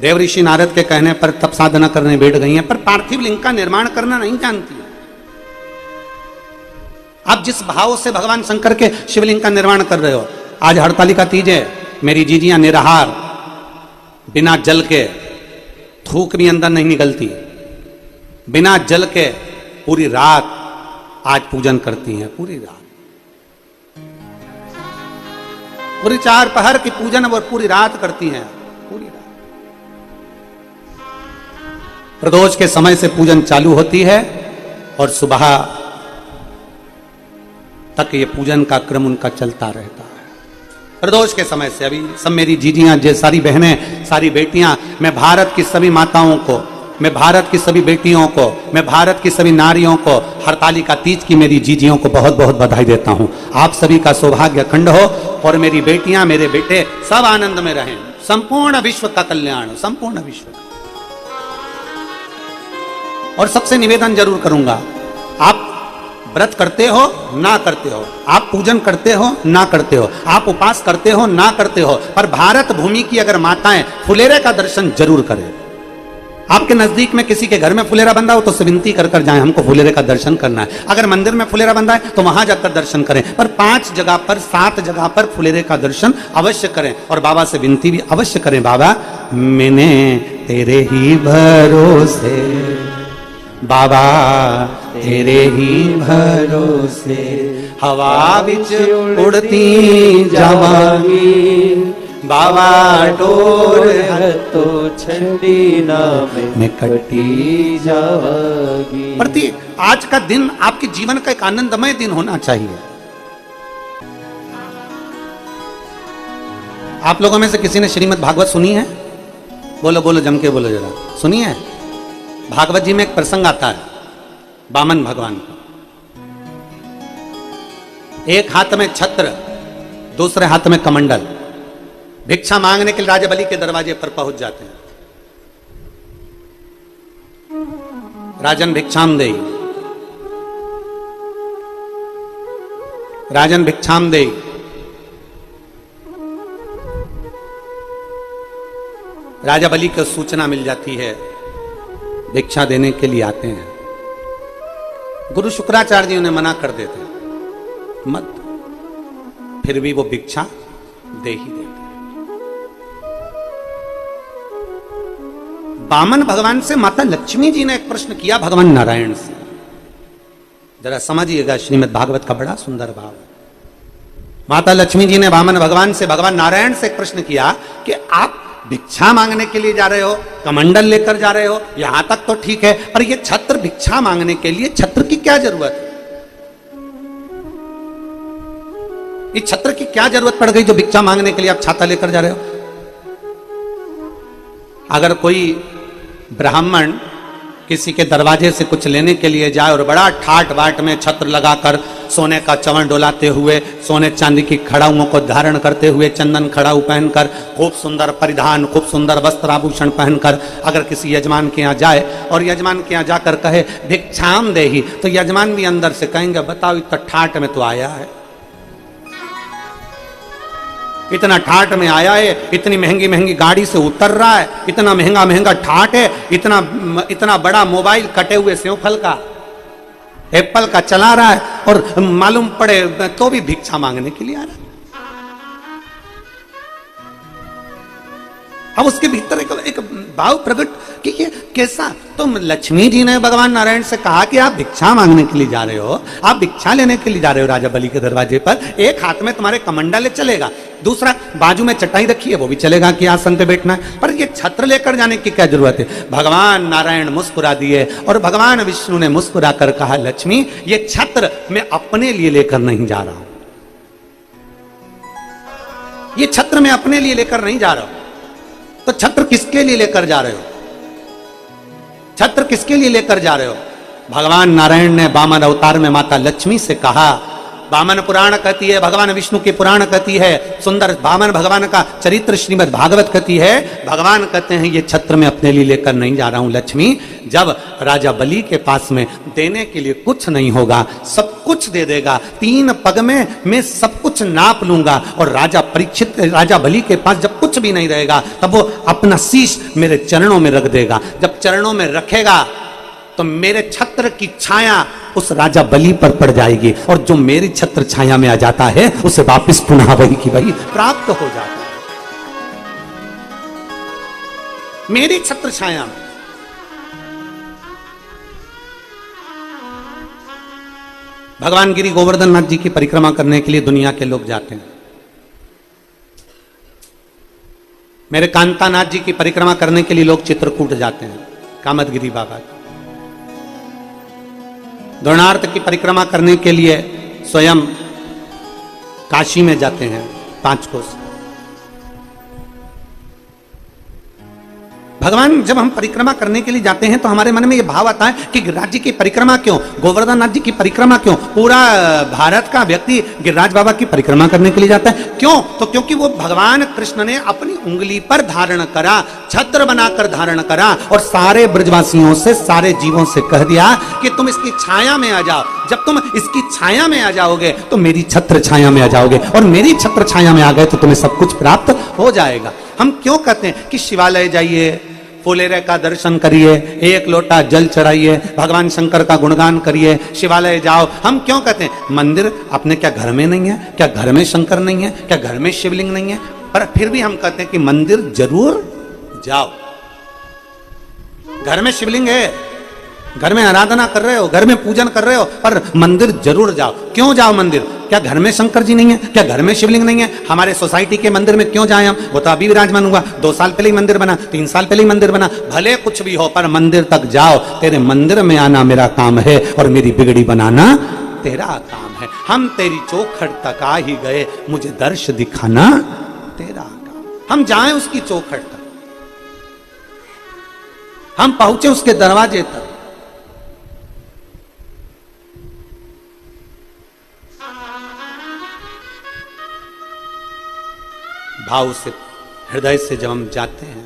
देव ऋषि नारद के कहने पर तप साधना करने बैठ गई हैं, पर पार्थिव लिंग का निर्माण करना नहीं जानती है। आप जिस भाव से भगवान शंकर के शिवलिंग का निर्माण कर रहे हो, आज हरतालिका तीज है, मेरी जीजियां निराहार, बिना जल के, थूक भी अंदर नहीं निकलती, बिना जल के पूरी रात आज पूजन करती हैं। पूरी रात, पूरी 4 पहर की पूजन वो पूरी रात करती हैं। पूरी रात प्रदोष के समय से पूजन चालू होती है और सुबह तक ये पूजन का क्रम उनका चलता रहता है। प्रदोष के समय से अभी सब मेरी जीजियां, सारी बहनें, सारी बेटियां, मैं भारत की सभी माताओं को, मैं भारत की सभी बेटियों को, मैं भारत की सभी नारियों को हरतालिका तीज की मेरी जीजियों को बहुत बहुत बधाई देता हूं। आप सभी का सौभाग्य अखंड हो और मेरी बेटियां, मेरे बेटे सब आनंद में रहें। संपूर्ण विश्व का कल्याण, संपूर्ण विश्व का। और सबसे निवेदन जरूर करूंगा, आप व्रत करते हो ना करते हो, आप पूजन करते हो ना करते हो, आप उपास करते हो ना करते हो, पर भारत भूमि की अगर माताएं फुलेरे का दर्शन जरूर करें। आपके नजदीक में किसी के घर में फुलेरा बंधा हो तो विनती कर कर जाएं, हमको फुलेरे का दर्शन करना है। अगर मंदिर में फुलेरा बंधा है तो वहां जाकर दर्शन करें, पर 5 जगह पर, 7 जगह पर फुलेरे का दर्शन अवश्य करें और बाबा से विनती भी अवश्य करें, बाबा मैंने तेरे ही भरोसे, बाबा तेरे ही भरोसे हवा विच उड़ती जावांगी, बाबा डोर तो छड़ी ना में कटी जावागी। प्रति आज का दिन आपके जीवन का एक आनंदमय दिन होना चाहिए। आप लोगों में से किसी ने श्रीमद् भागवत सुनी है? बोलो बोलो, जम के बोलो जरा, सुनी है? भागवत जी में एक प्रसंग आता है वामन भगवान का। एक हाथ में छत्र, दूसरे हाथ में कमंडल, भिक्षा मांगने के लिए राजा बलि के दरवाजे पर पहुंच जाते हैं। राजन भिक्षाम देई, राजन भिक्षाम देई। राजा बलि को सूचना मिल जाती है, भिक्षा देने के लिए आते हैं। गुरु शुक्राचार्य जी उन्हें मना कर देते हैं, मत, फिर भी वो भिक्षा दे ही देते। वामन भगवान से माता लक्ष्मी जी ने एक प्रश्न किया भगवान नारायण से, जरा समझिएगा, श्रीमद् भागवत का बड़ा सुंदर भाव है। माता लक्ष्मी जी ने वामन भगवान से, भगवान नारायण से एक प्रश्न किया कि आप भिक्षा मांगने के लिए जा रहे हो, कमंडल लेकर जा रहे हो, यहां तक तो ठीक है, पर ये छत्र भिक्षा मांगने के लिए छत्र की क्या जरूरत है? इस छत्र की क्या जरूरत पड़ गई जो भिक्षा मांगने के लिए आप छाता लेकर जा रहे हो? अगर कोई ब्राह्मण किसी के दरवाजे से कुछ लेने के लिए जाए और बड़ा ठाट बाट में छत्र लगाकर सोने का चवन डोलाते हुए, सोने चांदी की खड़ाऊओं को धारण करते हुए, चंदन खड़ाऊ पहनकर, खूब सुंदर परिधान, खूब सुंदर वस्त्र आभूषण पहनकर अगर किसी यजमान के यहाँ जाए और यजमान के यहाँ जाकर कहे भिक्षाम देहि, तो यजमान भी अंदर से कहेंगे बताओ इतना ठाट में तो आया है, इतना ठाट में आया है, इतनी महंगी महंगी गाड़ी से उतर रहा है, इतना महंगा महंगा ठाट है, इतना बड़ा मोबाइल कटे हुए सेव फल का, एप्पल का चला रहा है, और मालूम पड़े तो भी भिक्षा मांगने के लिए आ रहा है। अब उसके भीतर एक भाव प्रकट कि ये कैसा, तो लक्ष्मी जी ने भगवान नारायण से कहा कि आप भिक्षा मांगने के लिए जा रहे हो, आप भिक्षा लेने के लिए जा रहे हो राजा बलि के दरवाजे पर, एक हाथ में तुम्हारे कमंडल चलेगा, दूसरा बाजू में चटाई रखी है वो भी चलेगा कि आसन पे बैठना है, पर ये छत्र लेकर जाने की क्या जरूरत है। भगवान नारायण मुस्कुरा दिए और भगवान विष्णु ने मुस्कुरा कर कहा लक्ष्मी ये छत्र मैं अपने लिए लेकर नहीं जा रहा हूं, ये छत्र मैं अपने लिए लेकर नहीं जा रहा हूं। तो छत्र किसके लिए लेकर जा रहे हो, छत्र किसके लिए लेकर जा रहे हो। भगवान नारायण ने वामन अवतार में माता लक्ष्मी से कहा, वामन पुराण कहती है, भगवान विष्णु की पुराण कहती है, सुंदर वामन भगवान का चरित्र श्रीमद् भागवत कहती है, भगवान कहते हैं ये छत्र मैं अपने लिए लेकर नहीं जा रहा हूं लक्ष्मी, जब राजा बलि के पास में देने के लिए कुछ नहीं होगा, सब कुछ दे देगा, 3 पग में मैं सब कुछ नाप लूंगा, और राजा बलि के पास जब कुछ भी नहीं रहेगा तब वो अपना शीश मेरे चरणों में रख देगा, जब चरणों में रखेगा तो मेरे छत्र की छाया उस राजा बलि पर पड़ जाएगी, और जो मेरी छत्र छाया में आ जाता है उसे वापस पुनः वही की वही प्राप्त हो जाता है, मेरी छत्र छाया में। भगवान गिरि गोवर्धन नाथ जी की परिक्रमा करने के लिए दुनिया के लोग जाते हैं। मेरे कांतानाथ जी की परिक्रमा करने के लिए लोग चित्रकूट जाते हैं, कामदगिरी बाबा की। द्रोणार्थ की परिक्रमा करने के लिए स्वयं काशी में जाते हैं 5 कोस। भगवान जब हम परिक्रमा करने के लिए जाते हैं तो हमारे मन में यह भाव आता है कि गिरिराज जी की परिक्रमा क्यों, गोवर्धन नाथ जी की परिक्रमा क्यों, पूरा भारत का व्यक्ति गिरिराज बाबा की परिक्रमा करने के लिए जाता है, क्यों, तो क्योंकि वो भगवान कृष्ण ने अपनी उंगली पर धारण करा, छत्र बनाकर धारण करा, और सारे ब्रजवासियों से, सारे जीवों से कह दिया कि तुम इसकी छाया में आ जाओ, जब तुम इसकी छाया में आ जाओगे तो मेरी छत्र छाया में आ जाओगे, और मेरी छत्र छाया में आ गए तो तुम्हें सब कुछ प्राप्त हो जाएगा। हम क्यों कहते हैं कि शिवालय जाइए, फुलेरे का दर्शन करिए, 1 लोटा जल चढ़ाइए, भगवान शंकर का गुणगान करिए, शिवालय जाओ। हम क्यों कहते हैं मंदिर अपने क्या घर में नहीं है, क्या घर में शंकर नहीं है, क्या घर में शिवलिंग नहीं है, पर फिर भी हम कहते हैं कि मंदिर जरूर जाओ। घर में शिवलिंग है, घर में आराधना कर रहे हो, घर में पूजन कर रहे हो, पर मंदिर जरूर जाओ। क्यों जाओ मंदिर, क्या घर में शंकर जी नहीं है, क्या घर में शिवलिंग नहीं है, हमारे सोसाइटी के मंदिर में क्यों जाए हम, वो तो अभी विराजमान हुआ, 2 साल पहले ही मंदिर बना, 3 साल पहले ही मंदिर बना, भले कुछ भी हो पर मंदिर तक जाओ। तेरे मंदिर में आना मेरा काम है और मेरी बिगड़ी बनाना तेरा काम है। हम तेरी चौखट तक आ ही गए, मुझे दर्श दिखाना तेरा काम। हम जाएं उसकी चौखट तक, हम पहुंचे उसके दरवाजे तक। भाव से, हृदय से जब हम जाते हैं,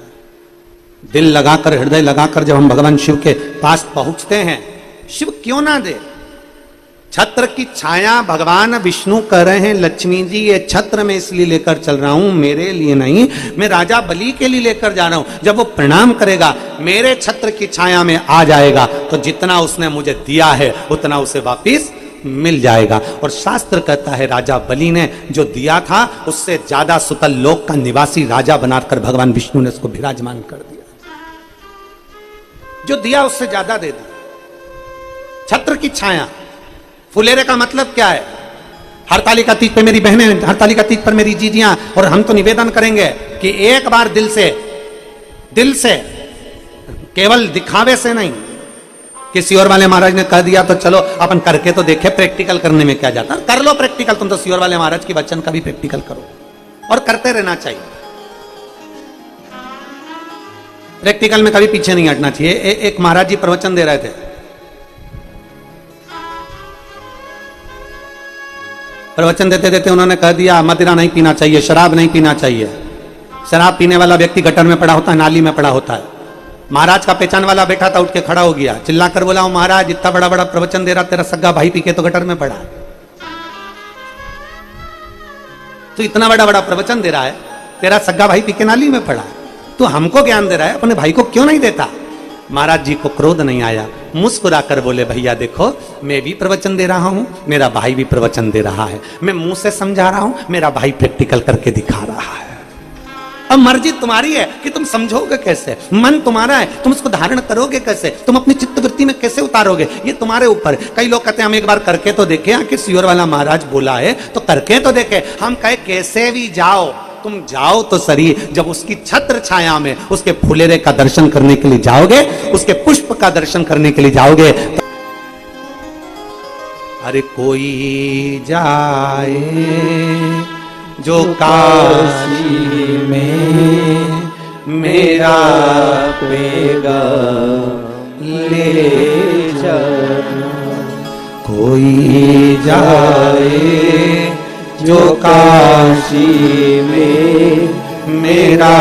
दिल लगाकर, हृदय लगाकर जब हम भगवान शिव के पास पहुंचते हैं, शिव क्यों ना दे। छत्र की छाया भगवान विष्णु कह रहे हैं लक्ष्मी जी ये छत्र मैं इसलिए लेकर चल रहा हूं, मेरे लिए नहीं, मैं राजा बलि के लिए लेकर जा रहा हूं। जब वो प्रणाम करेगा, मेरे छत्र की छाया में आ जाएगा, तो जितना उसने मुझे दिया है उतना उसे वापिस मिल जाएगा। और शास्त्र कहता है राजा बलि ने जो दिया था उससे ज्यादा सुतल लोक का निवासी राजा बनाकर भगवान विष्णु ने उसको विराजमान कर दिया। जो दिया उससे ज्यादा दे दिया। छत्र की छाया, फुलेरे का मतलब क्या है, हरतालिका तीज पे मेरी बहनें, हरतालिका तीज पर मेरी जीजियां, और हम तो निवेदन करेंगे कि एक बार दिल से केवल दिखावे से नहीं, किसी और वाले महाराज ने कह दिया तो चलो अपन करके तो देखे, प्रैक्टिकल करने में क्या जाता, कर लो प्रैक्टिकल, तुम तो सियोर वाले महाराज की वचन का भी प्रैक्टिकल करो, और करते रहना चाहिए। प्रैक्टिकल में कभी पीछे नहीं हटना चाहिए। एक महाराज जी प्रवचन दे रहे थे, प्रवचन देते देते उन्होंने कह दिया मदिरा नहीं पीना चाहिए, शराब नहीं पीना चाहिए। शराब पीने वाला व्यक्ति गटर में पड़ा होता है, नाली में पड़ा होता है। महाराज का पहचान वाला बैठा था, उठ के खड़ा हो गया, चिल्ला कर बोला, महाराज इतना बड़ा बड़ा प्रवचन दे रहा, तेरा सग्गा भाई पी के तो गटर में पड़ा है। तो इतना बड़ा बड़ा प्रवचन दे रहा है, तेरा सग्गा भाई पी के नाली में पड़ा है, तो हमको ज्ञान दे रहा है, अपने भाई को क्यों नहीं देता? महाराज जी को क्रोध नहीं आया, मुस्कुरा कर बोले, भैया देखो मैं भी प्रवचन दे रहा हूं, मेरा भाई भी प्रवचन दे रहा है, मैं मुंह से समझा रहा हूं, मेरा भाई प्रैक्टिकल करके दिखा रहा है। अब मर्जी तुम्हारी है कि तुम समझोगे कैसे, मन तुम्हारा है, तुम उसको धारण करोगे कैसे, तुम अपनी चित्तवृत्ति में कैसे उतारोगे, ये तुम्हारे ऊपर। कई लोग कहते हैं हम एक बार करके तो देखें, आखिर सियोर वाला महाराज बोला है तो करके तो देखे। हम कहे कैसे भी जाओ, तुम जाओ तो सही, जब उसकी छत्र छाया में उसके फुलेरे का दर्शन करने के लिए जाओगे, उसके पुष्प का दर्शन करने के लिए जाओगे तो... अरे कोई जाए जो काशी में मेरा पैगाम ले जाना, कोई जाए जो काशी में मेरा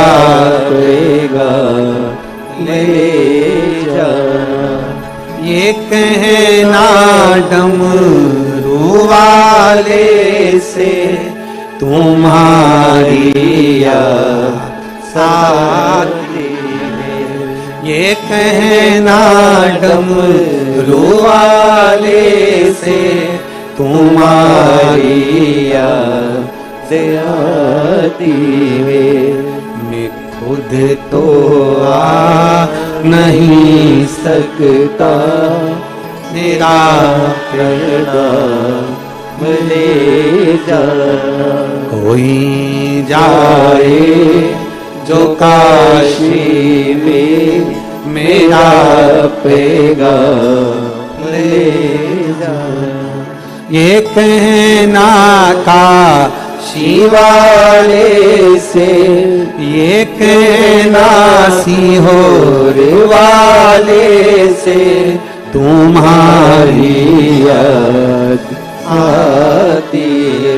पैगाम ले जाना। ये कहना डमरू वाले से तुम्हारी साथ, ये कहना डमरू वाले से तुम्हारी आती है। मैं खुद तो आ नहीं सकता, मेरा प्रणाम ले जाना। कोई जाए जो काशी में मेरा पैगाम ले जाना। ये कहना काशी वाले से, ये कहना सीहोर वाले से तुम्हारी याद आती है।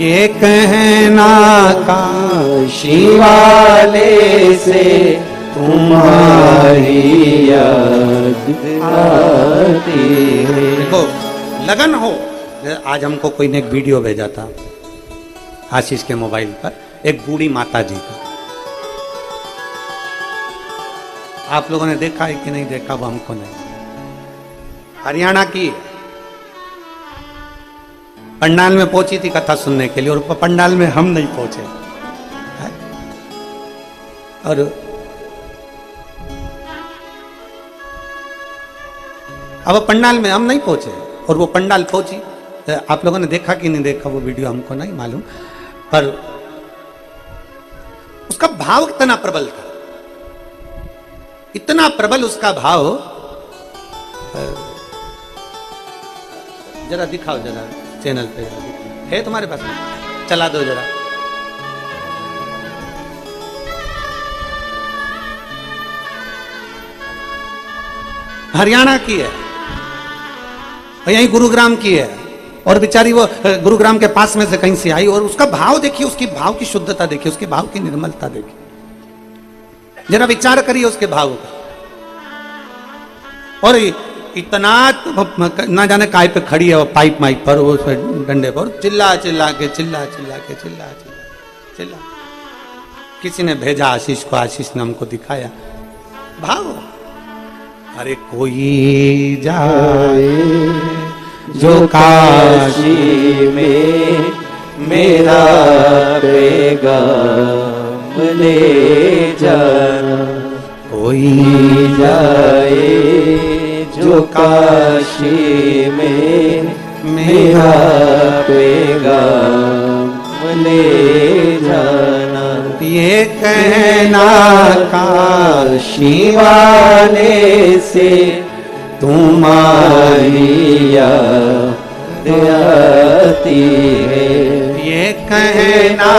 ये कहना काशी वाले से तुम्हारी याद आती है। देखो लगन हो। आज हमको कोई ने एक वीडियो भेजा था आशीष के मोबाइल पर, एक बूढ़ी माता जी का। आप लोगों ने देखा है कि नहीं देखा वो हमको नहीं। हरियाणा की पंडाल में पहुंची थी कथा सुनने के लिए, और पंडाल में हम नहीं पहुंचे। और अब पंडाल में हम नहीं पहुंचे और वो पंडाल पहुंची। आप लोगों ने देखा कि नहीं देखा वो वीडियो हमको नहीं मालूम, पर उसका भाव कितना प्रबल था, इतना प्रबल उसका भाव। जरा दिखाओ, जरा चैनल पे है तुम्हारे पास, चला दो जरा। हरियाणा की है, यहीं गुरुग्राम की है, और बेचारी वो गुरुग्राम के पास में से कहीं से आई, और उसका भाव देखिए, उसकी भाव की शुद्धता देखिए, उसके भाव की निर्मलता देखिए। जरा विचार करिए उसके भाव का। और इतना ना जाने काय पे खड़ी है वो, पाइप माइप पर, वो डंडे पर चिल्ला चिल्ला के चिल्ला। किसी ने भेजा आशीष को, आशीष ने हमको दिखाया भाव। अरे कोई जाए जो काशी में मेरा पैगाम ले जाना। कोई जाए जो काशी में मेरा पैगाम ले जाना। ये कहना काशी वाले से तुम्हारी याद आती है। ये कहना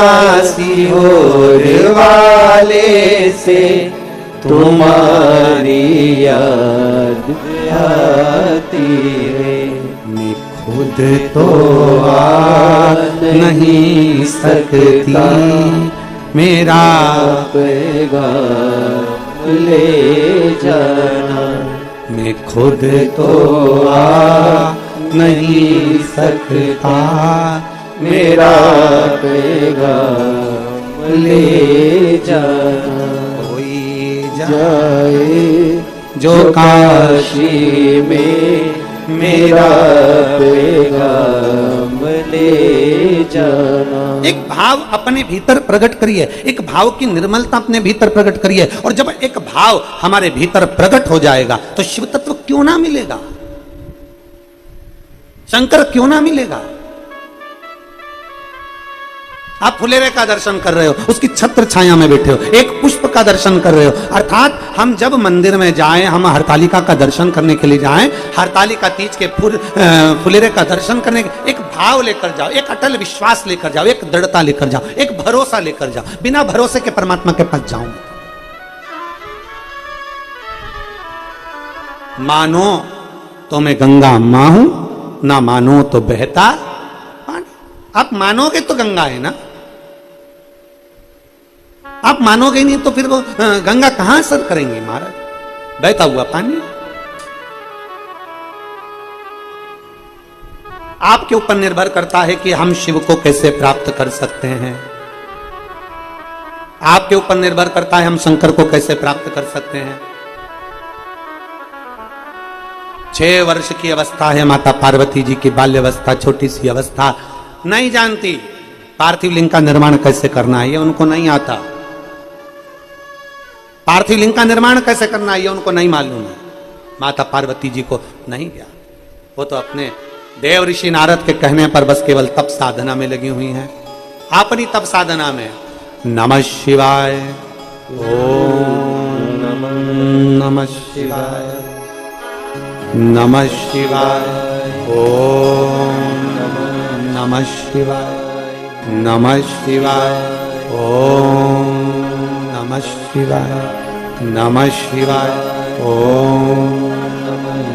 सीहोर वाले से तुम्हारी याद आती है। मैं खुद तो आ नहीं सकती मेरा पैगाम ले जाना। मैं खुद तो आ नहीं सकता मेरा पैगाम ले जाना। कोई जाए जो काशी में मेरा पैगाम ले जाना। एक भाव अपने भीतर प्रकट करिए, एक भाव की निर्मलता अपने भीतर प्रकट करिए, और जब एक भाव हमारे भीतर प्रकट हो जाएगा तो शिव तत्व क्यों ना मिलेगा, शंकर क्यों ना मिलेगा। आप फुलेरे का दर्शन कर रहे हो, उसकी छत्र छाया में बैठे हो, एक पुष्प का दर्शन कर रहे हो। अर्थात हम जब मंदिर में जाएं, हम हरतालिका का दर्शन करने के लिए जाएं, हरतालिका तीज के फुलेरे का दर्शन करने के एक भाव लेकर जाओ, एक अटल विश्वास लेकर जाओ, एक दृढ़ता लेकर जाओ, एक भरोसा लेकर जाओ। बिना भरोसे के परमात्मा के पास जाऊंगा, मानो तो मैं गंगा मां हूं, ना मानो तो बहता पानी। आप मानोगे तो गंगा है ना, आप मानोगे नहीं तो फिर वो गंगा कहां असर करेंगी महाराज, बहता हुआ पानी। आपके ऊपर निर्भर करता है कि हम शिव को कैसे प्राप्त कर सकते हैं, आपके ऊपर निर्भर करता है हम शंकर को कैसे प्राप्त कर सकते हैं। 6 वर्ष की अवस्था है माता पार्वती जी की, बाल्यावस्था, छोटी सी अवस्था, नहीं जानती पार्थिव लिंग का निर्माण कैसे करना है, ये उनको नहीं आता। पार्थिव लिंग का निर्माण कैसे करना है ये उनको नहीं मालूम है, माता पार्वती जी को नहीं ज्ञान। वो तो अपने देव ऋषि नारद के कहने पर बस केवल तप साधना में लगी हुई हैं, अपनी तप साधना में। नमः शिवाय, ओम नमः शिवाय, नमः शिवाय, ओम नमः शिवाय, नमः शिवाय, ओम नमः शिवाय, नमः शिवाय, ओम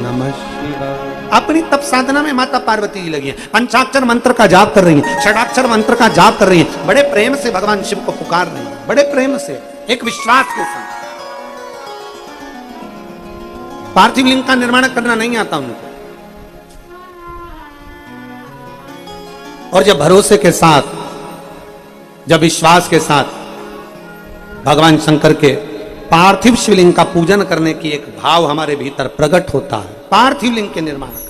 नमः शिवाय। अपनी तप साधना में माता पार्वती जी लगी हैं, पंचाक्षर मंत्र का जाप कर रही हैं, षडाक्षर मंत्र का जाप कर रही हैं, बड़े प्रेम से भगवान शिव को पुकार रही हैं, बड़े प्रेम से, एक विश्वास के साथ। पार्थिव लिंग का निर्माण करना नहीं आता उनको, और जब भरोसे के साथ, जब विश्वास के साथ भगवान शंकर के पार्थिव शिवलिंग का पूजन करने की एक भाव हमारे भीतर प्रकट होता है, पार्थिव लिंग के निर्माण का।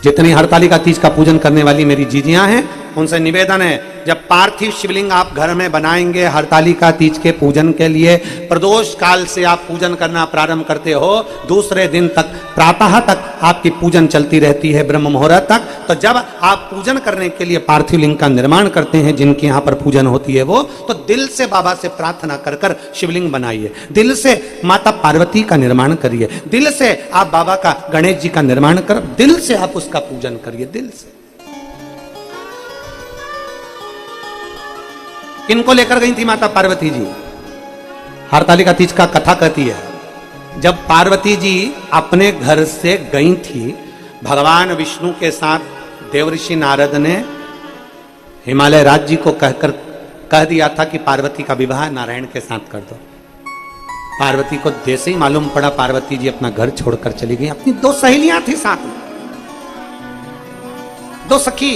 जितनी हरतालिका तीज का पूजन करने वाली मेरी जीजियां हैं, उनसे निवेदन है, जब पार्थिव शिवलिंग आप घर में बनाएंगे हरतालिका तीज के पूजन के लिए, प्रदोष काल से आप पूजन करना प्रारंभ करते हो, दूसरे दिन तक प्रातः तक आपकी पूजन चलती रहती है, ब्रह्म मुहूर्त तक। तो जब आप पूजन करने के लिए पार्थिव लिंग का निर्माण करते हैं, जिनके यहाँ पर पूजन होती है वो, तो दिल से बाबा से प्रार्थना कर कर शिवलिंग बनाइए, दिल से माता पार्वती का निर्माण करिए, दिल से आप बाबा का, गणेश जी का निर्माण कर, दिल से आप उसका पूजन करिए, दिल से। किनको लेकर गई थी माता पार्वती जी? हरतालिका तीज का कथा कहती है, जब पार्वती जी अपने घर से गई थी, भगवान विष्णु के साथ देवऋषि नारद ने हिमालय राज जी को कहकर कह दिया था कि पार्वती का विवाह नारायण के साथ कर दो। पार्वती को जैसे ही मालूम पड़ा, पार्वती जी अपना घर छोड़कर चली गई। अपनी 2 सहेलियां थी साथ में, 2 सखी,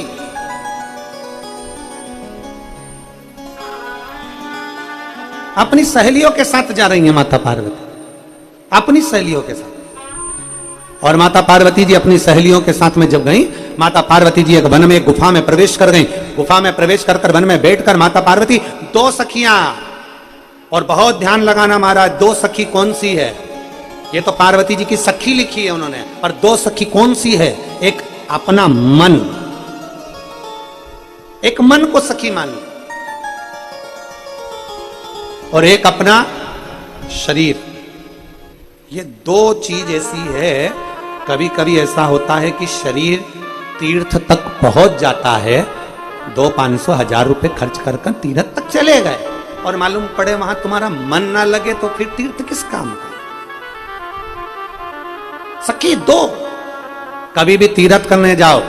अपनी सहेलियों के साथ जा रही हैं माता पार्वती, अपनी सहेलियों के साथ। और माता पार्वती जी अपनी सहेलियों के साथ में जब गई, माता पार्वती जी एक वन में, एक गुफा में प्रवेश कर गई। गुफा में प्रवेश कर वन में बैठकर माता पार्वती, 2 सखियां, और बहुत ध्यान लगाना महाराज, 2 सखी कौन सी है? ये तो पार्वती जी की सखी लिखी है उन्होंने, पर 2 सखी कौन सी है? एक अपना मन, एक मन को सखी मान ली, और एक अपना शरीर। ये 2 चीज ऐसी है, कभी कभी ऐसा होता है कि शरीर तीर्थ तक पहुंच जाता है, 200-500-1000 रुपए खर्च कर तीर्थ तक चले गए, और मालूम पड़े वहां तुम्हारा मन ना लगे तो फिर तीर्थ किस काम का? सखी 2, कभी भी तीर्थ करने जाओ,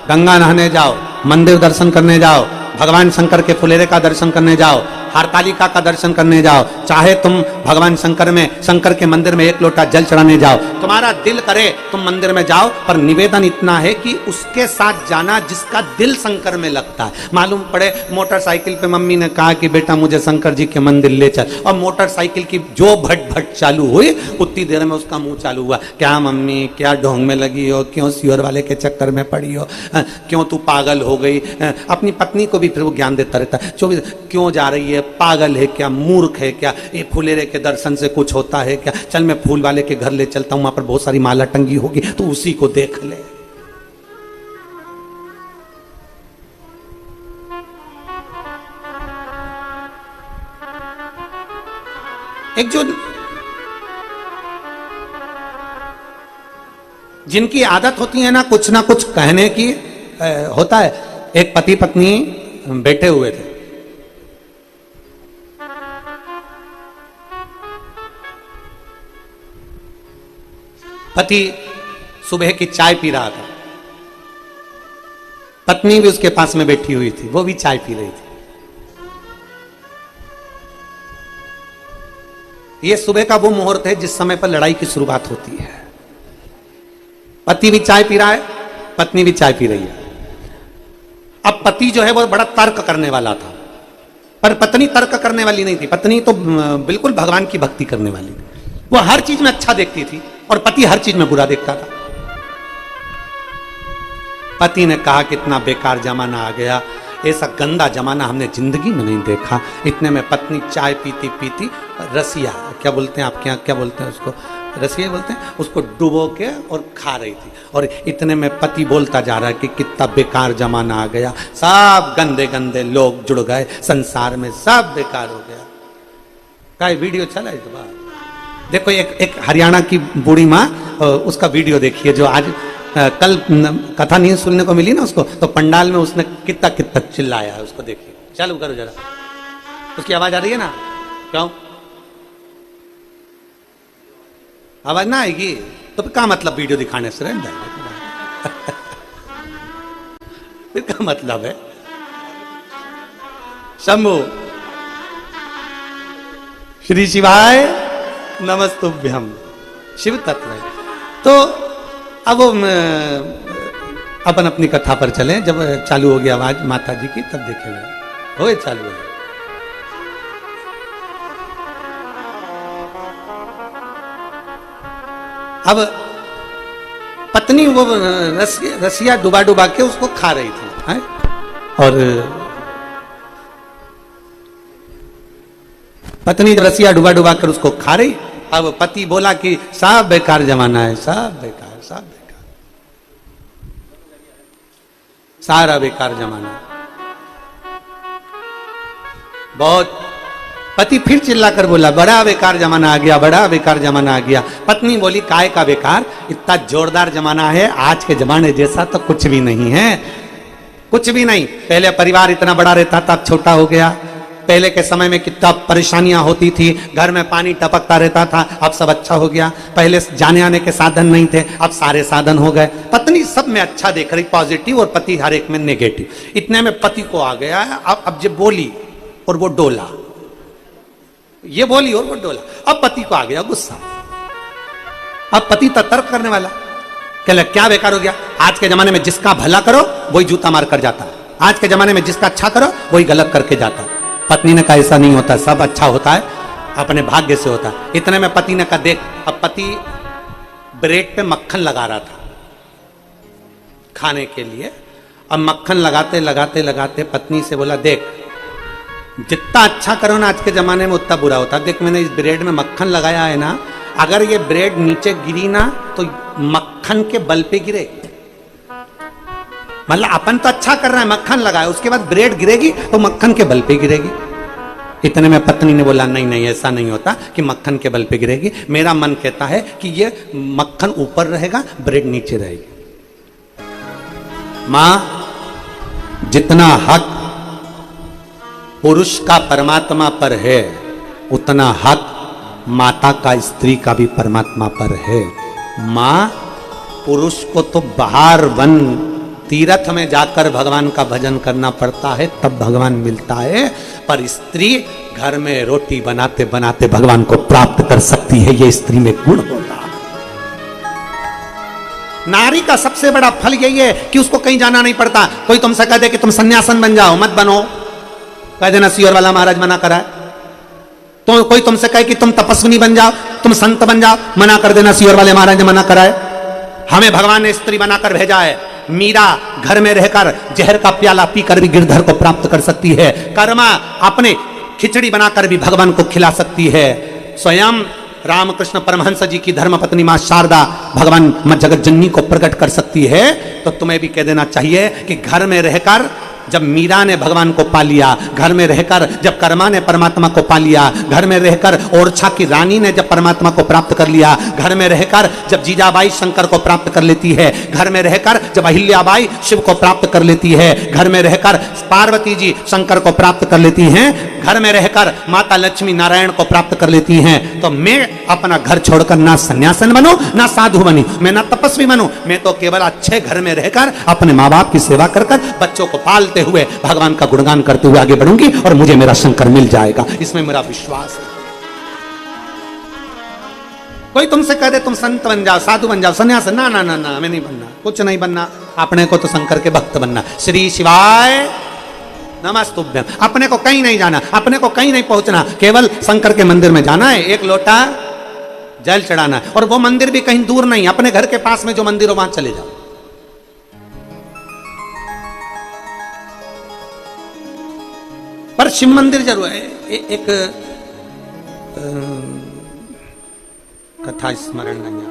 गंगा नहाने जाओ, मंदिर दर्शन करने जाओ, भगवान शंकर के फुलेरे का दर्शन करने जाओ, हरतालिका का दर्शन करने जाओ, चाहे तुम भगवान शंकर के मंदिर में एक लोटा जल चढ़ाने जाओ, तुम्हारा दिल करे तुम मंदिर में जाओ, पर निवेदन इतना है कि उसके साथ जाना जिसका दिल शंकर में लगता है। मालूम पड़े मोटरसाइकिल पे मम्मी ने कहा कि बेटा मुझे शंकर जी के मंदिर ले चल, और मोटरसाइकिल की जो भट भट चालू हुई उतनी देर में उसका मुंह चालू हुआ, क्या मम्मी क्या ढोंग में लगी हो, क्यों सियोर वाले के चक्कर में पड़ी हो, क्यों तू पागल हो गई। अपनी पत्नी को भी फिर वो ज्ञान देता रहता है, 24 क्यों जा रही है, पागल है क्या, मूर्ख है क्या, ये फुलेरे के दर्शन से कुछ होता है क्या, चल मैं फूल वाले के घर ले चलता हूं, वहां पर बहुत सारी माला टंगी होगी तो उसी को देख ले। एक जो जिनकी आदत होती है ना कुछ कहने की, होता है। एक पति पत्नी बैठे हुए थे, पति सुबह की चाय पी रहा था, पत्नी भी उसके पास में बैठी हुई थी, वो भी चाय पी रही थी। ये सुबह का वो मुहूर्त है जिस समय पर लड़ाई की शुरुआत होती है। पति भी चाय पी रहा है, पत्नी भी चाय पी रही है। अब पति जो है वो बड़ा तर्क करने वाला था, पर पत्नी तर्क करने वाली नहीं थी। पत्नी तो बिल्कुल भगवान की भक्ति करने वाली थी, वो हर चीज में अच्छा देखती थी और पति हर चीज में बुरा देखता था। पति ने कहा कितना बेकार जमाना आ गया, ऐसा गंदा जमाना हमने जिंदगी में नहीं देखा। इतने में पत्नी चाय पीती पीती रसिया, क्या बोलते हैं आपके यहाँ, क्या बोलते हैं उसको, रसिया बोलते हैं, उसको डुबो के और खा रही थी। और इतने में पति बोलता जा रहा है कि कितना बेकार जमाना आ गया, सब गंदे गंदे लोग जुड़ गए संसार में, सब बेकार हो गया। क्या वीडियो चला है तो बात देखो, एक हरियाणा की बूढ़ी माँ, उसका वीडियो देखिए, जो आज कल कथा नहीं सुनने को मिली ना उसको, तो पंडाल में उसने कितना कितना चिल्लाया है, उसको देखिए। चालू करो जरा, उसकी आवाज आ रही है ना? क्यों आवाज ना आएगी तो फिर क्या मतलब वीडियो दिखाने से रहने फिर क्या मतलब है? शंभु श्री शिवाय नमस्तुभ्यम, शिव तत्व है। तो अब अपन अपनी कथा पर चले। जब चालू हो गया आवाज माता जी की, तब देखेंगे हो चालू है। अब पत्नी वो रसिया डुबा डुबा के उसको खा रही थी, है? और पत्नी रसिया डुबा डुबा कर उसको खा रही। अब पति बोला कि सब बेकार जमाना है, सब बेकार, सब बेकार, सारा बेकार जमाना। बहुत पति फिर चिल्लाकर बोला बड़ा बेकार जमाना आ गया, बड़ा बेकार जमाना आ गया। पत्नी बोली काय का बेकार, इतना जोरदार जमाना है, आज के जमाने जैसा तो कुछ भी नहीं है, कुछ भी नहीं। पहले परिवार इतना बड़ा रहता था, अब छोटा हो गया। पहले के समय में कितना परेशानियां होती थी, घर में पानी टपकता रहता था, अब सब अच्छा हो गया। पहले जाने आने के साधन नहीं थे, अब सारे साधन हो गए। पत्नी सब में अच्छा देख रही, पॉजिटिव, और पति हर एक में नेगेटिव। इतने में पति को आ गया, अब जब बोली और वो डोला, ये बोली और वो डोला। अब पति को आ गया गुस्सा। अब पति तर्क करने वाला, कहले क्या बेकार हो गया, आज के जमाने में जिसका भला करो वही जूता मार कर जाता, आज के जमाने में जिसका अच्छा करो वही गलत करके जाता। पत्नी ने कहा ऐसा नहीं होता, सब अच्छा होता है, अपने भाग्य से होता है। इतने में पति ने कहा देख, अब पति ब्रेड पे मक्खन लगा रहा था खाने के लिए। अब मक्खन लगाते लगाते लगाते पत्नी से बोला देख, जितना अच्छा करो ना आज के जमाने में उतना बुरा होता। देख मैंने इस ब्रेड में मक्खन लगाया है ना, अगर ये ब्रेड नीचे गिरी ना तो मक्खन के बल पे गिरे। मतलब अपन तो अच्छा कर रहा है, मक्खन लगाया, उसके बाद ब्रेड गिरेगी तो मक्खन के बल पे गिरेगी। इतने में पत्नी ने बोला नहीं नहीं, ऐसा नहीं होता कि मक्खन के बल पे गिरेगी। मेरा मन कहता है कि ये मक्खन ऊपर रहेगा, ब्रेड नीचे रहेगी। मां, जितना हक पुरुष का परमात्मा पर है, उतना हक माता का स्त्री का भी परमात्मा पर है। मां पुरुष को तो बाहर वन तीर्थ में जाकर भगवान का भजन करना पड़ता है, तब भगवान मिलता है। पर स्त्री घर में रोटी बनाते बनाते भगवान को प्राप्त कर सकती है, ये स्त्री में गुण होता है। नारी का सबसे बड़ा फल यही है कि उसको कहीं जाना नहीं पड़ता। कोई तुमसे कह दे कि तुम सन्यासन बन जाओ, मत बनो, कह देना सियोर वाला महाराज मना करा है। तो कोई तुमसे कहे कि तुम तपस्विनी बन जाओ, तुम संत बन जाओ, मना कर देना सियोर वाले महाराज ने मना करा है। हमें भगवान ने स्त्री बनाकर भेजा है। मीरा घर में रहकर जहर का प्याला पीकर भी गिरधर को प्राप्त कर सकती है। कर्मा अपने खिचड़ी बनाकर भी भगवान को खिला सकती है। स्वयं रामकृष्ण परमहंस जी की धर्मपत्नी मां शारदा भगवान मां जगत जननी को प्रकट कर सकती है। तो तुम्हें भी कह देना चाहिए कि घर में रहकर जब मीरा ने भगवान को पा लिया, घर में रहकर जब कर्मा ने परमात्मा को पा लिया, घर में रहकर ओरछा की रानी ने जब परमात्मा को प्राप्त कर लिया, घर में रहकर जब जीजाबाई शंकर को प्राप्त कर लेती है, घर में रहकर जब अहिल्याबाई शिव को प्राप्त कर लेती है, घर में रहकर पार्वती जी शंकर को प्राप्त कर लेती हैं, घर में रहकर माता लक्ष्मी नारायण को प्राप्त कर लेती हैं, तो मैं अपना घर छोड़कर ना सन्यासन बनूं, ना साधु बनूं, मैं ना तपस्वी बनूं, मैं तो केवल अच्छे घर में रहकर अपने माँ बाप की सेवा कर बच्चों को पालते हुए भगवान का गुणगान करते हुए आगे बढ़ूंगी और मुझे मेरा शंकर मिल जाएगा। इसमें मेरा विश्वास है। कोई तुमसे कह दे तुम संत बन जाओ, साधु बन जाओ, सन्यास, ना ना ना ना, हमें नहीं बनना, कुछ नहीं बनना। अपने को तो शंकर के भक्त बनना। श्री शिवाय नमस्तुभ्यम। अपने को कहीं नहीं जाना, अपने को कहीं नहीं पहुंचना, केवल शंकर के मंदिर में जाना है, एक लोटा जल चढ़ाना है। और वो मंदिर भी कहीं दूर नहीं, अपने घर के पास में जो मंदिर हो वहां चले जाओ। पर शिव मंदिर जरूर है। एक कथा स्मरण नहीं आ,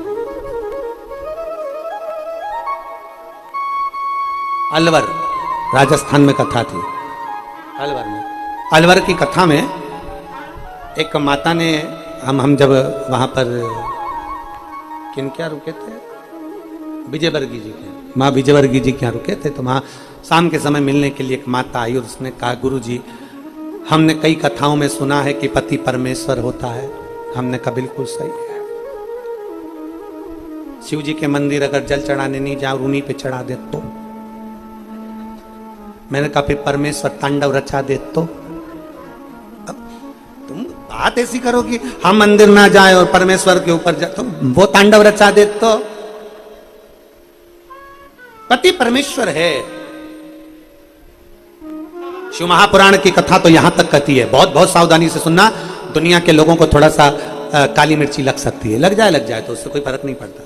अलवर राजस्थान में कथा थी। अलवर में, अलवर की कथा में एक माता ने, हम जब वहां पर किन क्या रुके थे, विजयवर्गीय जी के, माँ विजयवर्गीय जी के यहाँ रुके थे। तो वहां शाम के समय मिलने के लिए एक माता आई और उसने कहा, गुरु जी हमने कई कथाओं में सुना है कि पति परमेश्वर होता है। हमने कहा बिल्कुल सही है। शिव जी के मंदिर अगर जल चढ़ाने नहीं जाओ, उन्हीं पे चढ़ा दे तो। मैंने कहा फिर परमेश्वर तांडव रचा दे तो। अब तुम बात ऐसी करो कि हम मंदिर ना जाए और परमेश्वर के ऊपर जाए, तो वो तांडव रचा दे तो। पति परमेश्वर है। शिव महापुराण की कथा तो यहां तक कहती है, बहुत बहुत सावधानी से सुनना। दुनिया के लोगों को थोड़ा सा काली मिर्ची लग सकती है, लग जाए तो उससे कोई फर्क नहीं पड़ता।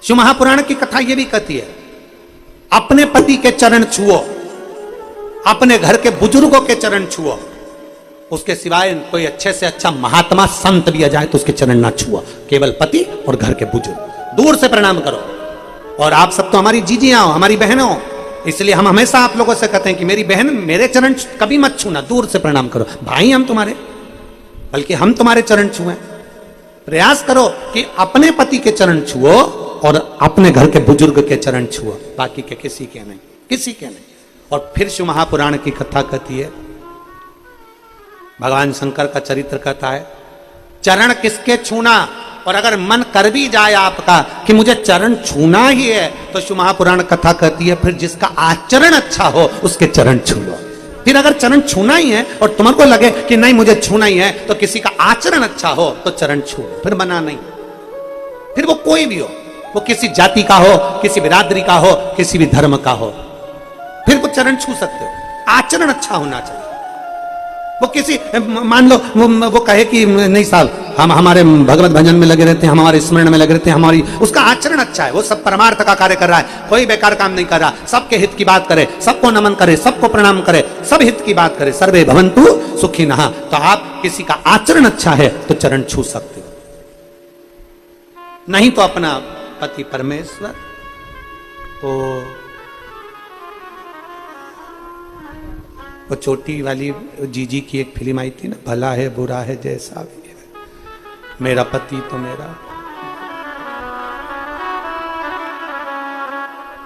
शिव महापुराण की कथा यह भी कहती है, अपने पति के चरण छुओ, अपने घर के बुजुर्गों के चरण छुओ, उसके सिवाय कोई अच्छे से अच्छा महात्मा संत भी आ जाए तो उसके चरण ना छुओ। केवल पति और घर के बुजुर्ग दूर से प्रणाम करो। और आप सब तो हमारी जीजियां हो, हमारी बहनें हो, इसलिए हम हमेशा आप लोगों से कहते हैं कि मेरी बहन मेरे चरण कभी मत छूना, दूर से प्रणाम करो। भाई हम तुम्हारे, बल्कि हम तुम्हारे चरण छुए। प्रयास करो कि अपने पति के चरण छुओ और अपने घर के बुजुर्ग के चरण छुओ, बाकी के किसी के नहीं, किसी के नहीं। और फिर शिव महापुराण की कथा कहती है, भगवान शंकर का चरित्र कहता है, चरण किसके छूना। और अगर मन कर भी जाए आपका कि मुझे चरण छूना ही है, तो शिव महापुराण कथा कहती है फिर जिसका आचरण अच्छा हो उसके चरण छू लो। फिर अगर चरण छूना ही है और तुम्हारे लगे कि नहीं मुझे छूना ही है, तो किसी का आचरण अच्छा हो तो चरण छू लो, फिर मना नहीं। फिर वो कोई भी हो, वो किसी जाति का हो, किसी बिरादरी का हो, किसी भी धर्म का हो, फिर वो चरण छू सकते हो। आचरण अच्छा होना चाहिए। वो किसी, मान लो वो कहे कि नहीं साहब हम हमारे भगवत भजन में लगे रहते हैं, हम हमारे स्मरण में लगे रहते हैं, हमारी, उसका आचरण अच्छा है, वो सब परमार्थ का कार्य कर रहा है, कोई बेकार काम नहीं कर रहा, सबके हित की बात करे, सबको नमन करे, सबको प्रणाम करे, सब हित की बात करे, सर्वे भवन्तु सुखिनः। तो आप किसी का आचरण अच्छा है तो चरण छू सकते हो, नहीं तो अपना पति परमेश्वर। तो वो छोटी वाली जीजी की एक फिल्म आई थी ना, भला है बुरा है जैसा भी है, मेरा पति तो मेरा,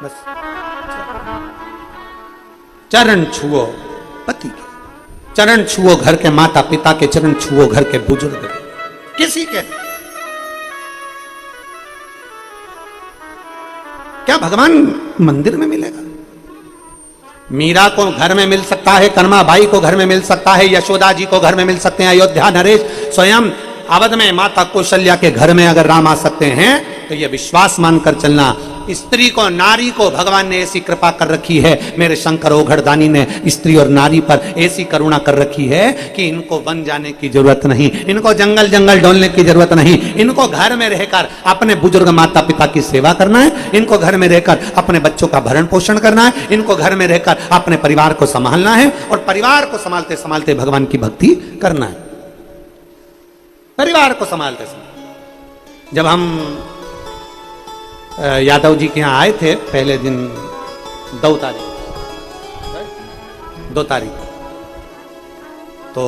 बस चरण छुओ पति के, चरण छुओ घर के माता पिता के, चरण छुओ घर के बुजुर्ग के, किसी के क्या भगवान मंदिर में मिलेगा? मीरा को घर में मिल सकता है, कनमा बाई को घर में मिल सकता है, यशोदा जी को घर में मिल सकते हैं, अयोध्या नरेश स्वयं अवध में माता कौशल्या के घर में अगर राम आ सकते हैं तो यह विश्वास मानकर चलना। स्त्री को, नारी को भगवान ने ऐसी कृपा कर रखी है, मेरे शंकर ओघड़दानी ने स्त्री और नारी पर ऐसी करुणा कर रखी है कि इनको वन जाने की जरूरत नहीं, इनको जंगल जंगल डोलने की जरूरत नहीं, इनको घर में रहकर अपने बुजुर्ग माता पिता की सेवा करना है, इनको घर में रहकर अपने बच्चों का भरण पोषण करना है, इनको घर में रहकर अपने परिवार को संभालना है और परिवार को संभालते संभालते भगवान की भक्ति करना है। परिवार को संभालते संभालते जब हम यादव जी के यहाँ आए थे पहले दिन 2 तारीख तो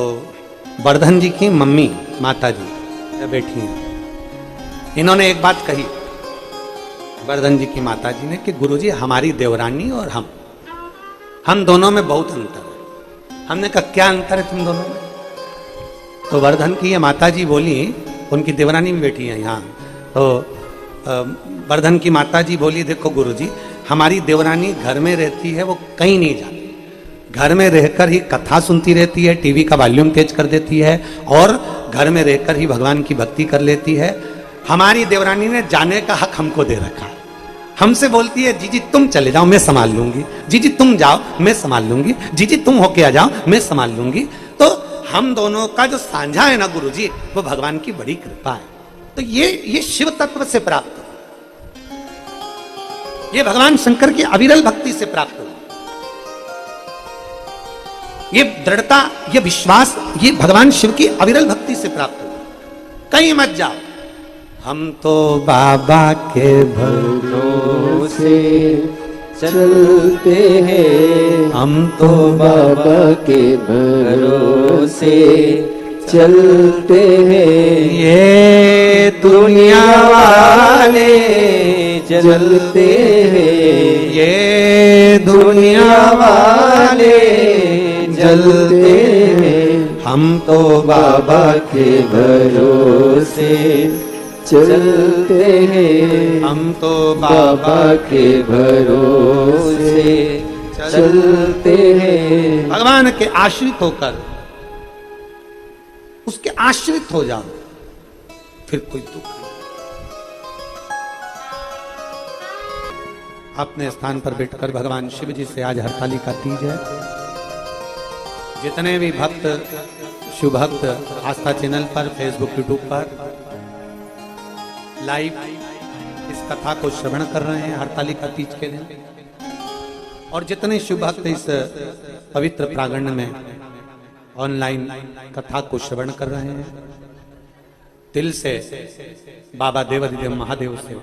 वर्धन जी की मम्मी माता जी बैठी हैं, इन्होंने एक बात कही वर्धन जी की माता जी ने कि गुरुजी हमारी देवरानी और हम दोनों में बहुत अंतर है। हमने कहा क्या अंतर है तुम दोनों में? तो वर्धन की ये माता जी बोली, उनकी देवरानी में बैठी है यहाँ, तो वर्धन की माता जी बोली देखो गुरुजी हमारी देवरानी घर में रहती है, वो कहीं नहीं जाती, घर में रहकर ही कथा सुनती रहती है, टीवी का वॉल्यूम तेज कर देती है और घर में रहकर ही भगवान की भक्ति कर लेती है। हमारी देवरानी ने जाने का हक हमको दे रखा है, हमसे बोलती है जीजी तुम चले जाओ मैं संभाल लूंगी, जीजी तुम जाओ मैं संभाल लूंगी, जीजी तुम होके आ जाओ मैं संभाल लूंगी। तो हम दोनों का जो साझा है ना गुरुजी, वो भगवान की बड़ी कृपा है। तो ये शिव तत्व से प्राप्त हो, ये भगवान शंकर की अविरल भक्ति से प्राप्त हो, ये दृढ़ता, ये विश्वास, ये भगवान शिव की अविरल भक्ति से प्राप्त हो। कहीं मत जाओ, हम तो बाबा के भरोसे चलते हैं, हम तो बाबा के भरोसे चलते हैं। ये दुनिया वाले चलते हैं, ये दुनिया वाले चलते हैं। हम तो बाबा के भरोसे चलते हैं, हम तो बाबा के भरोसे चलते हैं। भगवान के आश्रित होकर उसके आश्रित हो जाओ, फिर कोई दुख नहीं। अपने स्थान पर बैठकर भगवान शिव जी से आज हरतालिका तीज है। जितने भी भक्त, शिव भक्त आस्था चैनल पर, फेसबुक, यूट्यूब पर लाइव इस कथा को श्रवण कर रहे हैं हरतालिका तीज के दिन, और जितने शिव भक्त इस पवित्र प्रांगण में ऑनलाइन कथा को श्रवण कर रहे हैं, दिल से बाबा देवाधिदेव महादेव से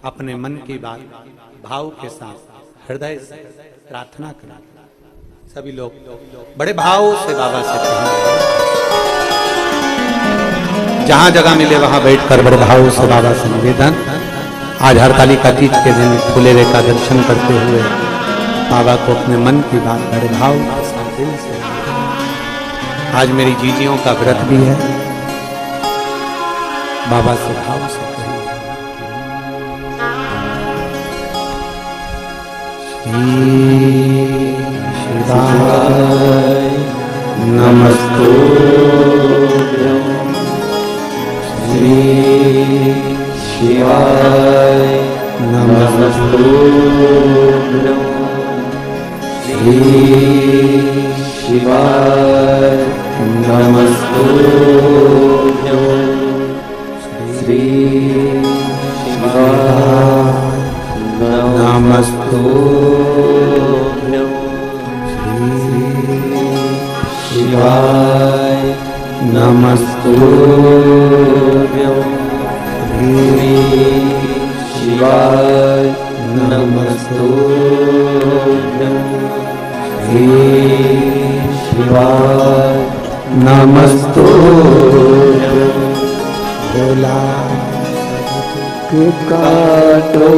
अपने मन की बात भाव के साथ हृदय से प्रार्थना करें। सभी लोग बड़े भाव से बाबा से कहें, जहां जगह मिले वहां बैठकर बड़े भाव से बाबा से निवेदन। आज हरतालिका तीज के दिन फुलेरे का दर्शन करते हुए बाबा को अपने मन की बात बड़े भाव के साथ दिल से। आज मेरी जीजियों का व्रत भी है, बाबा से भाव से कहिए। शिवाय नमस्तुभ्यं, श्री शिवाय नमस्तुभ्यं, श्री शिवाय नमस्तुभ्यं, श्री शिवाय नमस्तुभ्यं, श्री शिवाय नमस्तुभ्यं, श्री शिवाय नमस्तुभ्यं, श्री शिवाय नमस्तुभ्यं। भोला काटो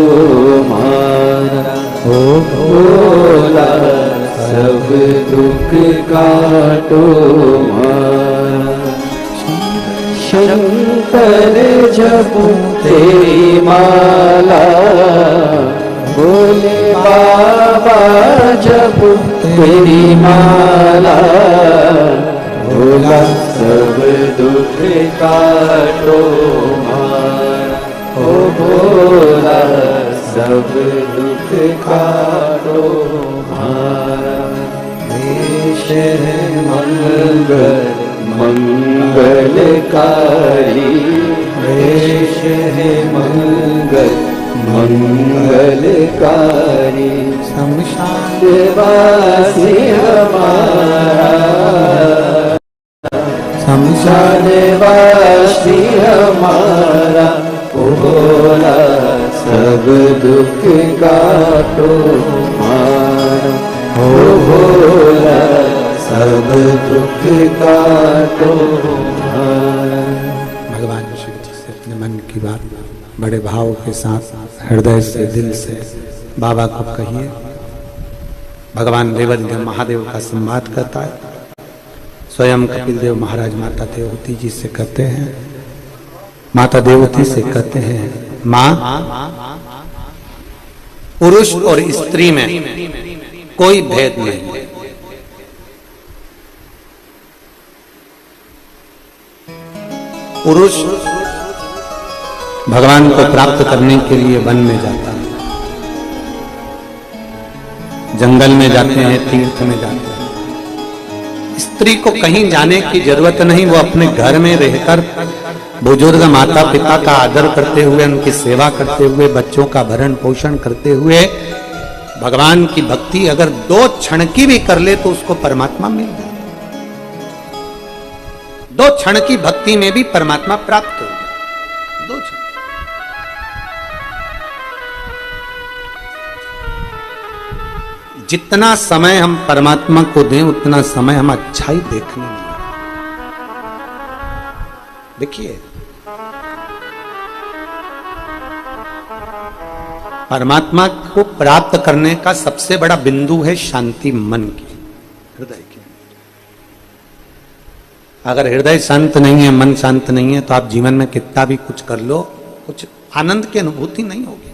मारा, ओ भोला सब दुख काटो मारा। शंकर जपो तेरी माला, भोले बाबा जब तेरी माला, भोला सब दुख काटो मारा। ओ भोला सब दुख काटो मारा। देश है मंगल मंगलकारी, देश है मंगल मंगलकारी। शमशान वासी हमारा, शमशान वासी हमारा। ओ भोला सब दुख काटो मारा। ओ भोला सब दुख काटो मारा। भगवान शिव जी से अपने मन की बात बड़े भाव के साथ हृदय से दिल से बाबा को कहिए। भगवान देवदेव महादेव का संवाद करता है। स्वयं कपिल देव महाराज माता देवती जी से कहते हैं, माता देवती से कहते हैं, माँ पुरुष और स्त्री में कोई भेद नहीं। पुरुष भगवान को प्राप्त करने के लिए वन में जाता है, जंगल में जाते हैं, तीर्थ में जाते हैं। स्त्री को कहीं जाने की जरूरत नहीं, वो अपने घर में रहकर बुजुर्ग माता पिता का आदर करते हुए, उनकी सेवा करते हुए, बच्चों का भरण पोषण करते हुए भगवान की भक्ति अगर 2 क्षण की भी कर ले तो उसको परमात्मा मिल जाए। 2 क्षण की भक्ति में भी परमात्मा प्राप्त हो जाए। 2 क्षण। जितना समय हम परमात्मा को दें उतना समय हम अच्छाई देखने में। देखिए, परमात्मा को प्राप्त करने का सबसे बड़ा बिंदु है शांति मन की, हृदय की। अगर हृदय शांत नहीं है, मन शांत नहीं है, तो आप जीवन में कितना भी कुछ कर लो, कुछ आनंद की अनुभूति नहीं होगी।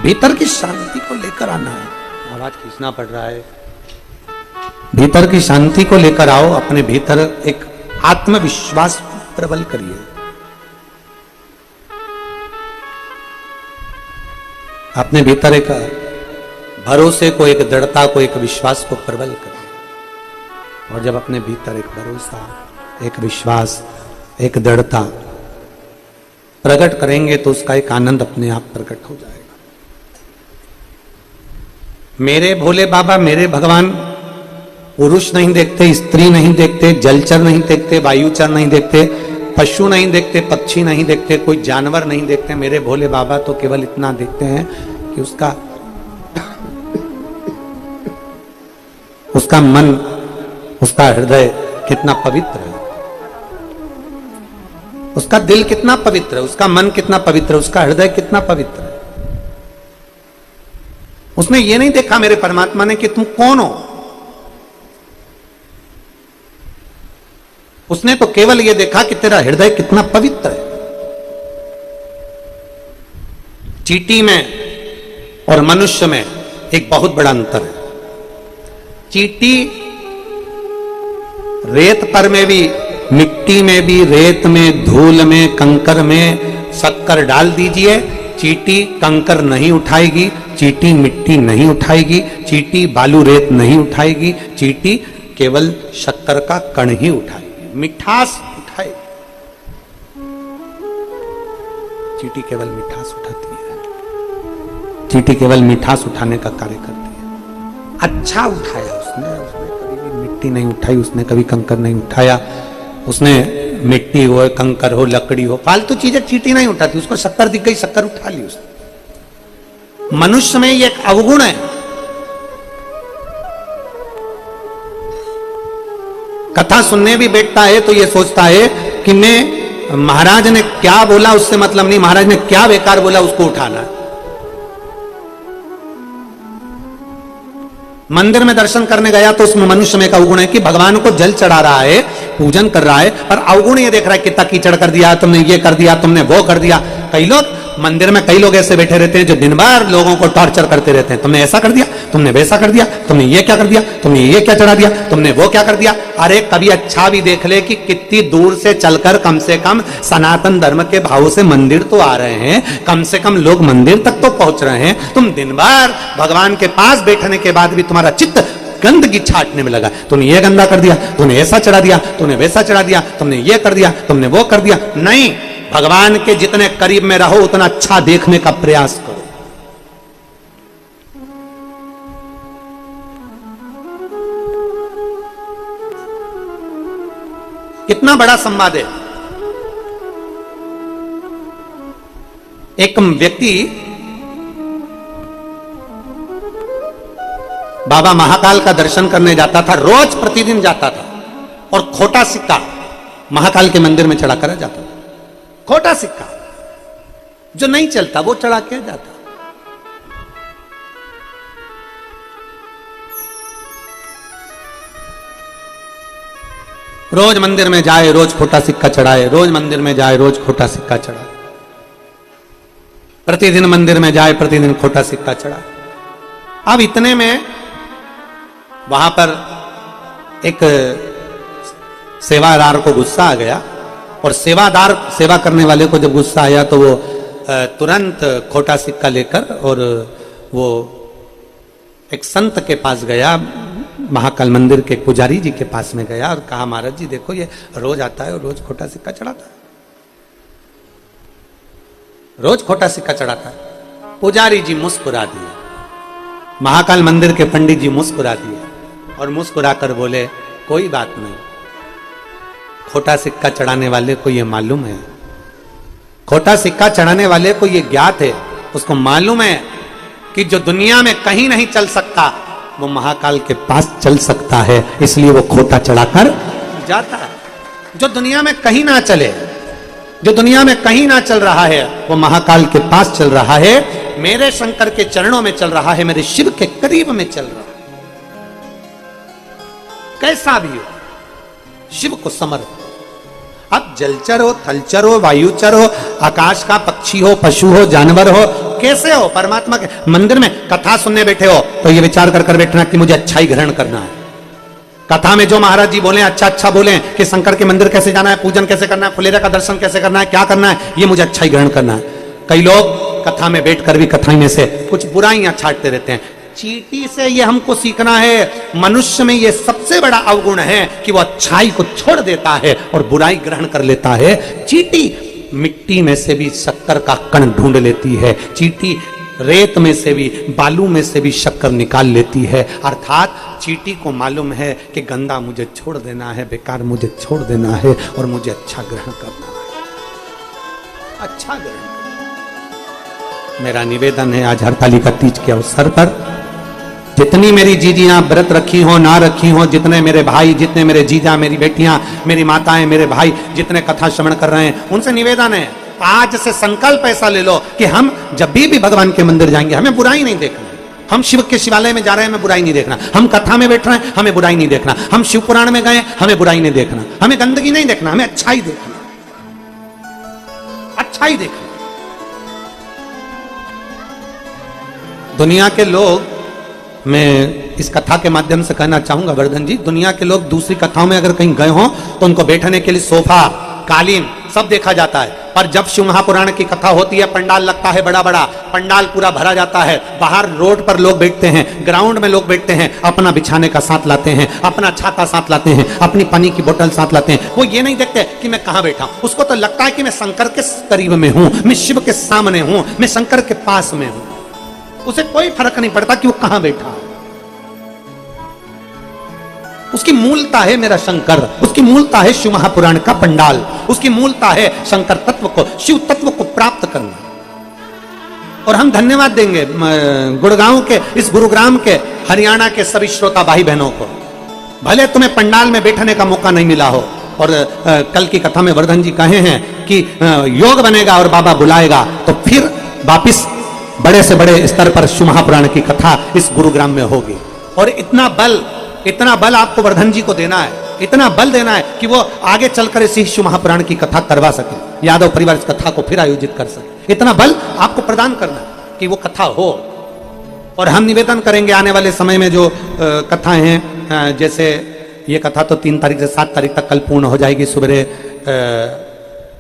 भीतर की शांति को लेकर आना है। आवाज खींचना पड़ रहा है। भीतर की शांति को लेकर आओ, अपने भीतर एक आत्मविश्वास प्रबल करिए। अपने भीतर एक भरोसे को, एक दृढ़ता को, एक विश्वास को प्रबल करिए। और जब अपने भीतर एक भरोसा, एक विश्वास, एक दृढ़ता प्रकट करेंगे तो उसका एक आनंद अपने आप प्रकट हो जाएगा। मेरे भोले बाबा, मेरे भगवान पुरुष नहीं देखते, स्त्री नहीं देखते, जलचर नहीं देखते, वायुचर नहीं देखते, पशु नहीं देखते, पक्षी नहीं देखते, कोई जानवर नहीं देखते। मेरे भोले बाबा तो केवल इतना देखते हैं कि उसका मन, उसका हृदय कितना पवित्र है, उसका दिल कितना पवित्र है, उसका मन कितना पवित्र है, उसका हृदय कितना पवित्र है। उसने ये नहीं देखा मेरे परमात्मा ने कि तुम कौन हो। उसने तो केवल ये देखा कि तेरा हृदय कितना पवित्र है। चींटी में और मनुष्य में एक बहुत बड़ा अंतर है। चींटी रेत पर में भी, मिट्टी में भी, रेत में, धूल में, कंकर में शक्कर डाल दीजिए, चींटी कंकर नहीं उठाएगी, चींटी मिट्टी नहीं उठाएगी, चींटी बालू रेत नहीं उठाएगी, चींटी केवल शक्कर का कण ही उठाएगी, मिठास उठाएगी। चींटी केवल मिठास उठाती है, चींटी केवल मिठास उठाने का कार्य करती है। अच्छा उठाया उसने कभी भी मिट्टी नहीं उठाई, उसने कभी कंकर नहीं उठाया। उसने मिट्टी हो, कंकर हो, लकड़ी हो, फालतू चीजें चींटी नहीं उठाती। उसको शक्कर दिख गई, शक्कर उठा ली उसने। मनुष्य में ये एक अवगुण है। कथा सुनने भी बैठता है तो ये सोचता है कि मैं, महाराज ने क्या बोला उससे मतलब नहीं, महाराज ने क्या बेकार बोला उसको उठाना है। मंदिर में दर्शन करने गया तो उसमें मनुष्य में एक अवगुण है कि भगवान को जल चढ़ा रहा है, पूजन कर रहा है, पर अवगुण ये देख रहा है कितना कीचड़ कर दिया तुमने, ये कर दिया तुमने, वो कर दिया। कई लोग मंदिर में, कई लोग ऐसे बैठे रहते हैं जो दिन भर लोगों को टॉर्चर करते रहते हैं। तुमने ऐसा कर दिया, तुमने वैसा कर दिया, तुमने ये क्या कर दिया, तुमने ये क्या चढ़ा दिया, तुमने वो क्या कर दिया। अरे कभी अच्छा भी देख ले कि कितनी दूर से चलकर कम से कम सनातन धर्म के भाव से मंदिर तो आ रहे हैं, कम से कम लोग मंदिर तक तो पहुंच रहे हैं। तुम दिन भर भगवान के पास बैठने के बाद भी तुम्हारा चित्त गंदगी छाटने में लगा। तूने ये गंदा कर दिया, तूने ऐसा चढ़ा दिया, तूने वैसा चढ़ा दिया, तुमने ये कर दिया, तुमने वो कर दिया। नहीं, भगवान के जितने करीब में रहो उतना अच्छा देखने का प्रयास करो। कितना बड़ा संवाद है। एक व्यक्ति बाबा महाकाल का दर्शन करने जाता था, रोज प्रतिदिन जाता था, और खोटा सिक्का महाकाल के मंदिर में चढ़ा कर जाता था। खोटा सिक्का जो नहीं चलता वो चढ़ा के जाता। रोज मंदिर में जाए, रोज खोटा सिक्का चढ़ाए, रोज मंदिर में जाए, रोज खोटा सिक्का चढ़ाए, प्रतिदिन मंदिर में जाए, प्रतिदिन खोटा सिक्का चढ़ाए। अब इतने में वहां पर एक सेवादार को गुस्सा आ गया, और सेवादार सेवा करने वाले को जब गुस्सा आया तो वो तुरंत खोटा सिक्का लेकर और वो एक संत के पास गया, महाकाल मंदिर के पुजारी जी के पास में गया और कहा, महाराज जी देखो ये रोज आता है और रोज खोटा सिक्का चढ़ाता है, रोज खोटा सिक्का चढ़ाता है। पुजारी जी मुस्कुरा दिए, महाकाल मंदिर के पंडित जी मुस्कुरा दिए और मुस्कुराकर बोले, कोई बात नहीं, खोटा सिक्का चढ़ाने वाले को ये मालूम है, खोटा सिक्का चढ़ाने वाले को ये ज्ञात है, उसको मालूम है कि जो दुनिया में कहीं नहीं चल सकता वो महाकाल के पास चल सकता है, इसलिए वो खोटा चढ़ाकर जाता है। जो दुनिया में कहीं ना चले, जो दुनिया में कहीं ना चल रहा है वो महाकाल के पास चल रहा है, मेरे शंकर के चरणों में चल रहा है, मेरे शिव के करीब में चल रहा है। कैसा भी हो, शिव को समर्पित। अब जलचर हो, थलचर हो, वायुचर हो, आकाश का पक्षी हो, पशु हो, जानवर हो, कैसे हो, परमात्मा के मंदिर में कथा सुनने बैठे हो तो ये विचार कर बैठना कि मुझे अच्छा ही ग्रहण करना है। कथा में जो महाराज जी बोले अच्छा अच्छा बोले कि शंकर के मंदिर कैसे जाना है, पूजन कैसे करना है, फुलेरा का दर्शन कैसे करना है, क्या करना है, ये मुझे अच्छा ही ग्रहण करना है। कई लोग कथा में बैठकर भी कथा में से कुछ बुराइयां छाटते रहते हैं। चींटी से ये हमको सीखना है, मनुष्य में ये सबसे बड़ा अवगुण है कि वो अच्छाई को छोड़ देता है और बुराई ग्रहण कर लेता है। चींटी मिट्टी में से भी शक्कर का कण ढूंढ लेती है, चींटी रेत में से भी, बालू में से भी शक्कर निकाल लेती है। अर्थात चींटी को मालूम है कि गंदा मुझे छोड़ देना है, बेकार मुझे छोड़ देना है और मुझे अच्छा ग्रहण करना है, अच्छा ग्रहण करना। मेरा निवेदन है आज हरतालिका तीज के अवसर पर जितनी मेरी जीजियां व्रत रखी हो ना रखी हो, जितने मेरे भाई, जितने मेरे जीजा, मेरी बेटियां, मेरी माताएं, मेरे भाई जितने कथा श्रवण कर रहे हैं, उनसे निवेदन है आज से संकल्प ऐसा ले लो कि हम जब भी भगवान के मंदिर जाएंगे हमें बुराई नहीं देखना। हम शिव के शिवालय में जा रहे हैं, हमें बुराई नहीं देखना। हम कथा में बैठ रहे हैं, हमें बुराई नहीं देखना। हम शिव पुराण में गए, हमें बुराई नहीं देखना। हमें गंदगी नहीं देखना, हमें अच्छा ही देखना, अच्छा ही देखना। दुनिया के लोग, मैं इस कथा के माध्यम से कहना चाहूंगा वर्धन जी, दुनिया के लोग दूसरी कथाओं में अगर कहीं गए हों तो उनको बैठने के लिए सोफा, कालीन सब देखा जाता है, पर जब शिव महापुराण की कथा होती है पंडाल लगता है बड़ा बड़ा, पंडाल पूरा भरा जाता है, बाहर रोड पर लोग बैठते हैं, ग्राउंड में लोग बैठते हैं, अपना बिछाने का साथ लाते हैं, अपना छाता साथ लाते हैं, अपनी पानी की बोतल साथ लाते हैं। वो ये नहीं देखते कि मैं कहां बैठा हूं, उसको तो लगता है कि मैं शंकर के करीब में हूं, मैं शिव के सामने हूं, मैं शंकर के पास में हूं। उसे कोई फर्क नहीं पड़ता कि वो कहां बैठा है। उसकी मूलता है मेरा शंकर, उसकी मूलता है शिव महापुराण का पंडाल, उसकी मूलता है शंकर तत्व को, शिव तत्व को प्राप्त करना। और हम धन्यवाद देंगे गुड़गांव के, इस गुरुग्राम के, हरियाणा के सभी श्रोता भाई बहनों को। भले तुम्हें पंडाल में बैठने का मौका नहीं मिला हो, और कल की कथा में वर्धन जी कहे हैं कि योग बनेगा और बाबा बुलाएगा तो फिर वापिस बड़े से बड़े स्तर पर शिव महापुराण की कथा इस गुरुग्राम में होगी। और इतना बल आपको वर्धन जी को देना है, इतना बल देना है कि वो आगे चलकर इसी शिव महापुराण की कथा करवा सके, यादव परिवार इस कथा को फिर आयोजित कर सके। इतना बल आपको प्रदान करना कि वो कथा हो। और हम निवेदन करेंगे आने वाले समय में जो कथाएं हैं, जैसे ये कथा तो 3 तारीख से 7 तारीख तक कल पूर्ण हो जाएगी। सुबह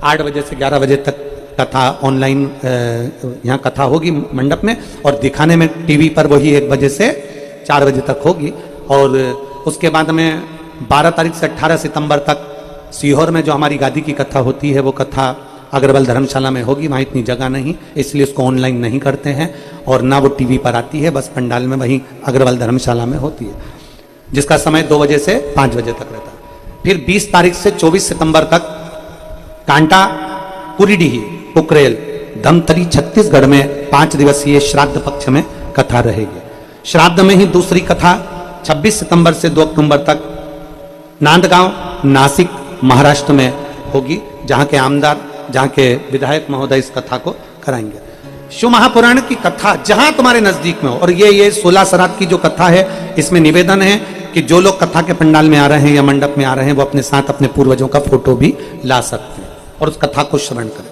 8 बजे से 11 बजे तक कथा ऑनलाइन यहाँ कथा होगी मंडप में, और दिखाने में टीवी पर वही 1 बजे से 4 बजे तक होगी। और उसके बाद में 12 तारीख से 18 सितंबर तक सीहोर में जो हमारी गादी की कथा होती है वो कथा अग्रवाल धर्मशाला में होगी। वहाँ इतनी जगह नहीं, इसलिए उसको ऑनलाइन नहीं करते हैं और ना वो टीवी पर आती है, बस पंडाल में वहीं अग्रवाल धर्मशाला में होती है, जिसका समय 2 बजे से 5 बजे तक रहता है। फिर 20 तारीख से 24 सितंबर तक कांटा कुरीडीही पुकरेल धमतरी छत्तीसगढ़ में 5 दिवसीय श्राद्ध पक्ष में कथा रहेगी। श्राद्ध में ही दूसरी कथा 26 सितंबर से 2 अक्टूबर तक नांदगांव नासिक महाराष्ट्र में होगी, जहां के आमदार, जहां के विधायक महोदय इस कथा को कराएंगे। शिव महापुराण की कथा जहां तुम्हारे नजदीक में हो, और ये 16 श्राद्ध की जो कथा है, इसमें निवेदन है कि जो लोग कथा के पंडाल में आ रहे हैं या मंडप में आ रहे हैं वो अपने साथ अपने पूर्वजों का फोटो भी ला सकते हैं और उस कथा को श्रवण करें।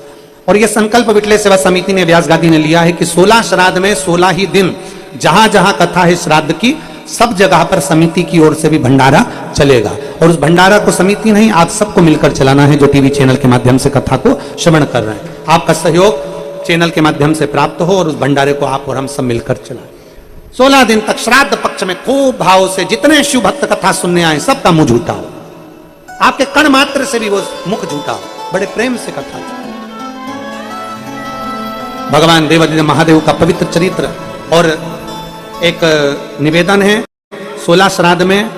और यह संकल्प विटले सेवा समिति ने, व्यास गादी ने लिया है कि 16 श्राद्ध में 16 ही दिन जहां जहां कथा है श्राद्ध की, सब जगह पर समिति की ओर से भी भंडारा चलेगा। और उस भंडारा को समिति नहीं, आप सबको मिलकर चलाना है जो टीवी चैनल के माध्यम से कथा को श्रवण कर रहे हैं। आपका सहयोग चैनल के माध्यम से प्राप्त हो और उस भंडारे को आप और हम सब मिलकर चलाएं। 16 दिन तक श्राद्ध पक्ष में खूब भाव से जितने शिव भक्त कथा सुनने आए सबका मुंह झूठा हो, आपके कण मात्र से भी वो मुख झूठा हो, बड़े प्रेम से कथा। भगवान देवादिदेव महादेव का पवित्र चरित्र। और एक निवेदन है, 16 श्राद्ध में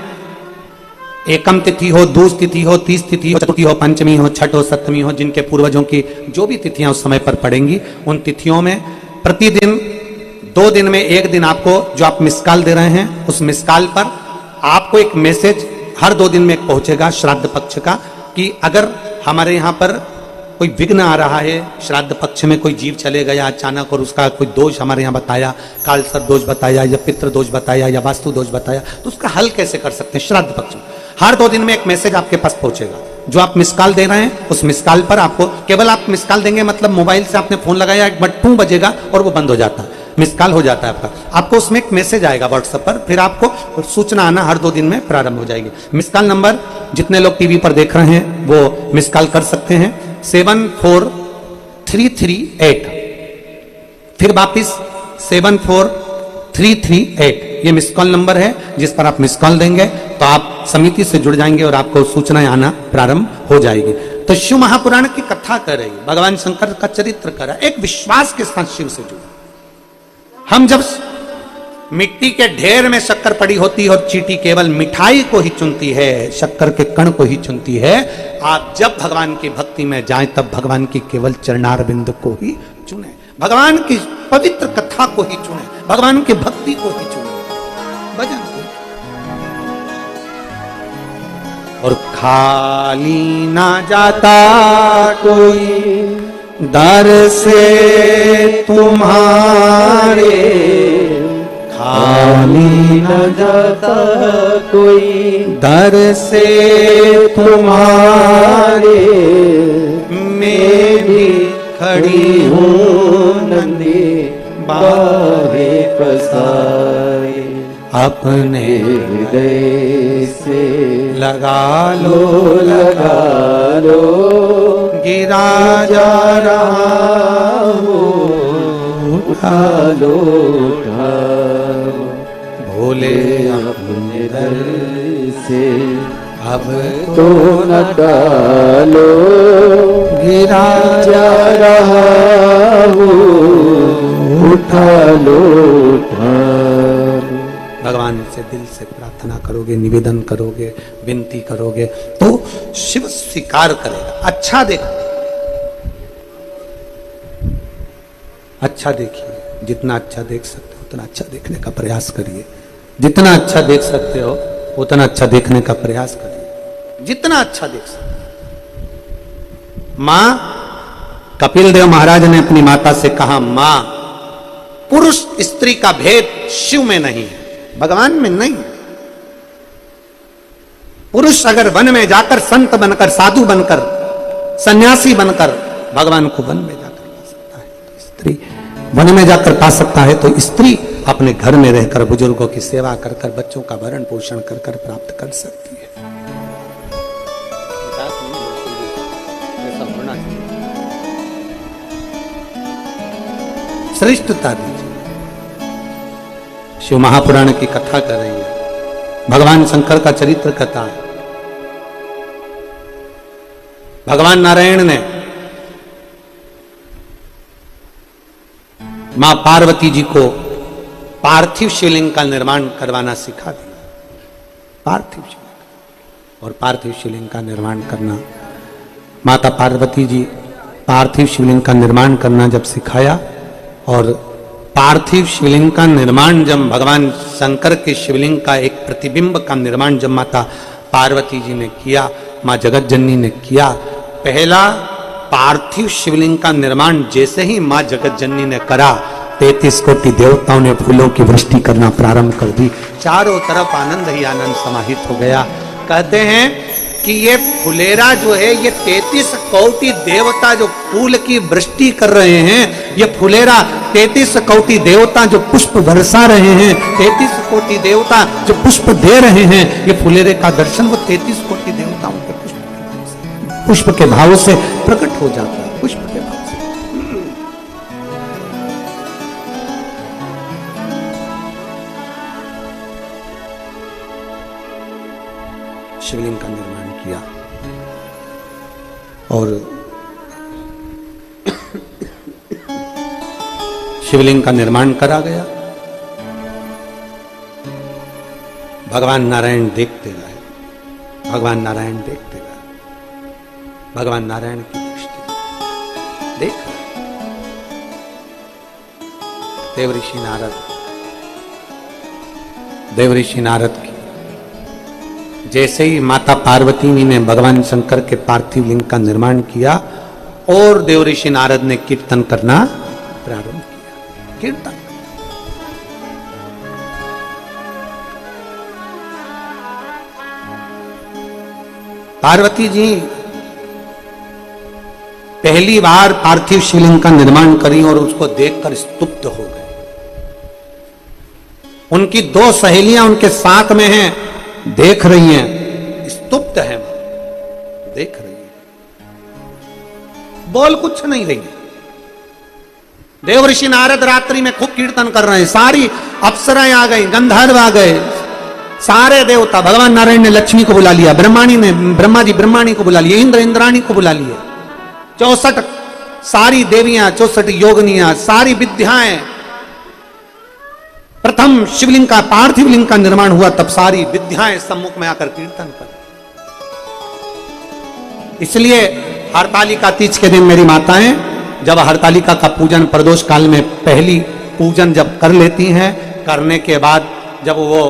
एकम तिथि हो, दूज तिथि हो, 30 तिथि हो, चतुर्थी हो, पंचमी हो, छठ हो, सप्तमी हो, जिनके पूर्वजों की जो भी तिथियां उस समय पर पड़ेंगी, उन तिथियों में प्रतिदिन 2 दिन में 1 दिन आपको जो आप मिस कॉल दे रहे हैं, उस मिस कॉल पर आपको एक मैसेज हर 2 दिन में एक पहुंचेगा श्राद्ध पक्ष का, कि अगर हमारे यहाँ पर कोई विघ्न आ रहा है, श्राद्ध पक्ष में कोई जीव चले गया अचानक और उसका कोई दोष हमारे यहाँ बताया, कालसर्प दोष बताया या पितृ दोष बताया या वास्तु दोष बताया, तो उसका हल कैसे कर सकते हैं श्राद्ध पक्ष में। हर 2 दिन में एक मैसेज आपके पास पहुंचेगा, जो आप मिस कॉल दे रहे हैं उस मिस कॉल पर आपको, केवल आप मिस कॉल देंगे मतलब मोबाइल से आपने फोन लगाया, एक बार टू बजेगा और वो बंद हो जाता है, मिस कॉल हो जाता है आपका, आपको उसमें एक मैसेज आएगा व्हाट्सएप पर, फिर आपको सूचना आना हर 2 दिन में प्रारंभ हो जाएगी। मिस कॉल नंबर जितने लोग टीवी पर देख रहे हैं वो मिस कॉल कर सकते हैं, 74338। फिर वापिस 74338, ये मिस कॉल नंबर है जिस पर आप मिस कॉल देंगे तो आप समिति से जुड़ जाएंगे और आपको सूचनाएं आना प्रारंभ हो जाएगी। तो शिव महापुराण की कथा कर रही, भगवान शंकर का चरित्र कर रहा, एक विश्वास के साथ शिव से जुड़ा। हम जब मिट्टी के ढेर में शक्कर पड़ी होती है और चींटी केवल मिठाई को ही चुनती है, शक्कर के कण को ही चुनती है, आप जब भगवान की भक्ति में जाएं तब भगवान की केवल चरणार बिंद को ही चुने, भगवान की पवित्र कथा को ही चुने, भगवान की भक्ति को ही चुने, भजन को। और खाली ना जाता कोई दर से तुम्हारे, खाली न जाता कोई दर से तुम्हारे, मैं भी खड़ी हूँ नंदी बाहे पसारे, अपने हृदय से लगा लो गिरा जा रहा हूँ, उठा लो भोले अपने दर से, अब तो न डालो गिरा जा रहा हूँ, उठा लो। भगवान से दिल से प्रार्थना करोगे, निवेदन करोगे, विनती करोगे तो शिव स्वीकार करेगा। अच्छा देखो, अच्छा देखिए, जितना अच्छा देख सकते हो उतना अच्छा देखने का प्रयास करिए, जितना अच्छा देख सकते हो उतना अच्छा देखने का प्रयास करिए, जितना अच्छा देख सकते हो। मां कपिल देव महाराज ने अपनी माता से कहा, मां पुरुष स्त्री का भेद शिव में नहीं है, भगवान में नहीं है। पुरुष अगर वन में जाकर संत बनकर, साधु बनकर, सन्यासी बनकर भगवान को वन में जाकर ला सकता है, स्त्री वन में जाकर पा सकता है, तो स्त्री अपने घर में रहकर बुजुर्गों की सेवा कर कर, बच्चों का भरण पोषण कर कर प्राप्त कर सकती है। श्रेष्ठता दीजिए। शिव महापुराण की कथा कर रही है, भगवान शंकर का चरित्र कथा है। भगवान नारायण ने मां पार्वती जी को पार्थिव शिवलिंग का निर्माण करवाना सिखा दिया। पार्थिव शिवलिंग, और पार्थिव शिवलिंग का निर्माण करना, माता पार्वती जी पार्थिव शिवलिंग का निर्माण करना जब सिखाया, और पार्थिव शिवलिंग का निर्माण जब भगवान शंकर के शिवलिंग का एक प्रतिबिंब का निर्माण जब माता पार्वती जी ने किया, मां जगत जननी ने किया, पहला पार्थिव शिवलिंग का निर्माण जैसे ही मां जगत जननी ने करा, 33 कोटि देवताओं ने फूलों की वृष्टि करना प्रारंभ कर दी। चारों तरफ आनंद ही आनंद समाहित हो गया। कहते हैं कि ये फुलेरा जो है, ये 33 कोटि देवता जो फूल की वृष्टि कर रहे हैं, ये फुलेरा 33 कोटि देवता जो पुष्प बरसा रहे हैं, 33 कोटि देवता जो पुष्प दे रहे हैं, ये फुलेरे का दर्शन वो 33 कोटि देवताओं के पुष्प के भाव से प्रकट हो जाता है। पुष्प के भाव से शिवलिंग का निर्माण किया, और शिवलिंग का निर्माण करा गया। भगवान नारायण देखते रहे, भगवान नारायण देखते रहे, भगवान नारायण की दृष्टि देख रहे। देवऋषि नारद की जैसे ही माता पार्वती जी ने भगवान शंकर के पार्थिव लिंग का निर्माण किया, और देवऋषि नारद ने कीर्तन करना प्रारंभ किया। कीर्तन, पार्वती जी पहली बार पार्थिव शिवलिंग का निर्माण करी और उसको देखकर स्तुप्त हो गए। उनकी 2 सहेलियां उनके साथ में हैं, देख रही हैं, स्तुप्त हैं, देख रही हैं, बोल कुछ नहीं रही है। देवऋषि नारद रात्रि में खूब कीर्तन कर रहे हैं, सारी अप्सराएं आ गई, गंधर्व आ गए, सारे देवता। भगवान नारायण ने लक्ष्मी को बुला लिया, ब्रह्मा जी ब्रह्माणी को बुला लिया, इंद्र इंद्राणी को बुला लिया, 64 सारी देवियां, 64 योगनियां, सारी विद्याएं। प्रथम शिवलिंग का पार्थिव लिंग का निर्माण हुआ, तब सारी विद्याएं सम्मुख में आकर कीर्तन कर। इसलिए हरतालिका तीज के दिन मेरी माताएं जब हरतालिका का पूजन प्रदोष काल में पहली पूजन जब कर लेती हैं, करने के बाद जब वो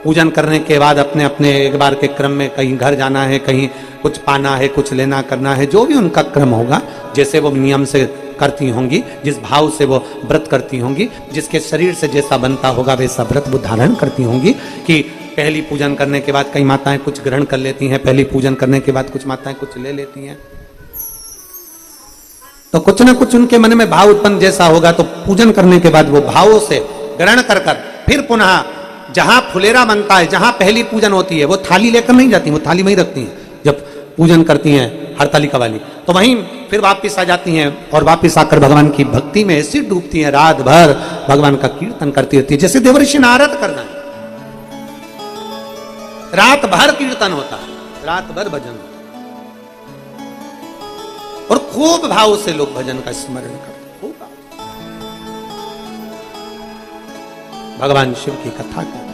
पूजन करने के बाद अपने अपने एक बार के क्रम में कहीं घर जाना है, कहीं कुछ पाना है, कुछ लेना करना है, जो भी उनका क्रम होगा, जैसे वो नियम से करती होंगी, जिस भाव से वो व्रत करती होंगी, जिसके शरीर से जैसा बनता होगा वैसा व्रत वो धारण करती होंगी। कि पहली पूजन करने के बाद कई माताएं कुछ ग्रहण कर लेती हैं, पहली पूजन करने के बाद कुछ माताएं कुछ ले लेती हैं, तो कुछ ना कुछ उनके मन में भाव उत्पन्न जैसा होगा, तो पूजन करने के बाद वो भावों से ग्रहण कर कर फिर पुनः जहां फुलेरा बनता है, जहां पहली पूजन होती है, वो थाली लेकर नहीं जाती, वो थाली वहीं रखती हैं। जब पूजन करती हैं हरतालिका वाली, तो वहीं फिर वापस आ जाती हैं, और वापस आकर भगवान की भक्ति में ऐसी डूबती हैं, रात भर भगवान का कीर्तन करती रहती है, जैसे देवऋषि नारद करना है। रात भर कीर्तन होता है, रात भर भजन होता है, और खूब भाव से लोग भजन का स्मरण करते हैं, खूब भाव। भगवान शिव की कथा कर,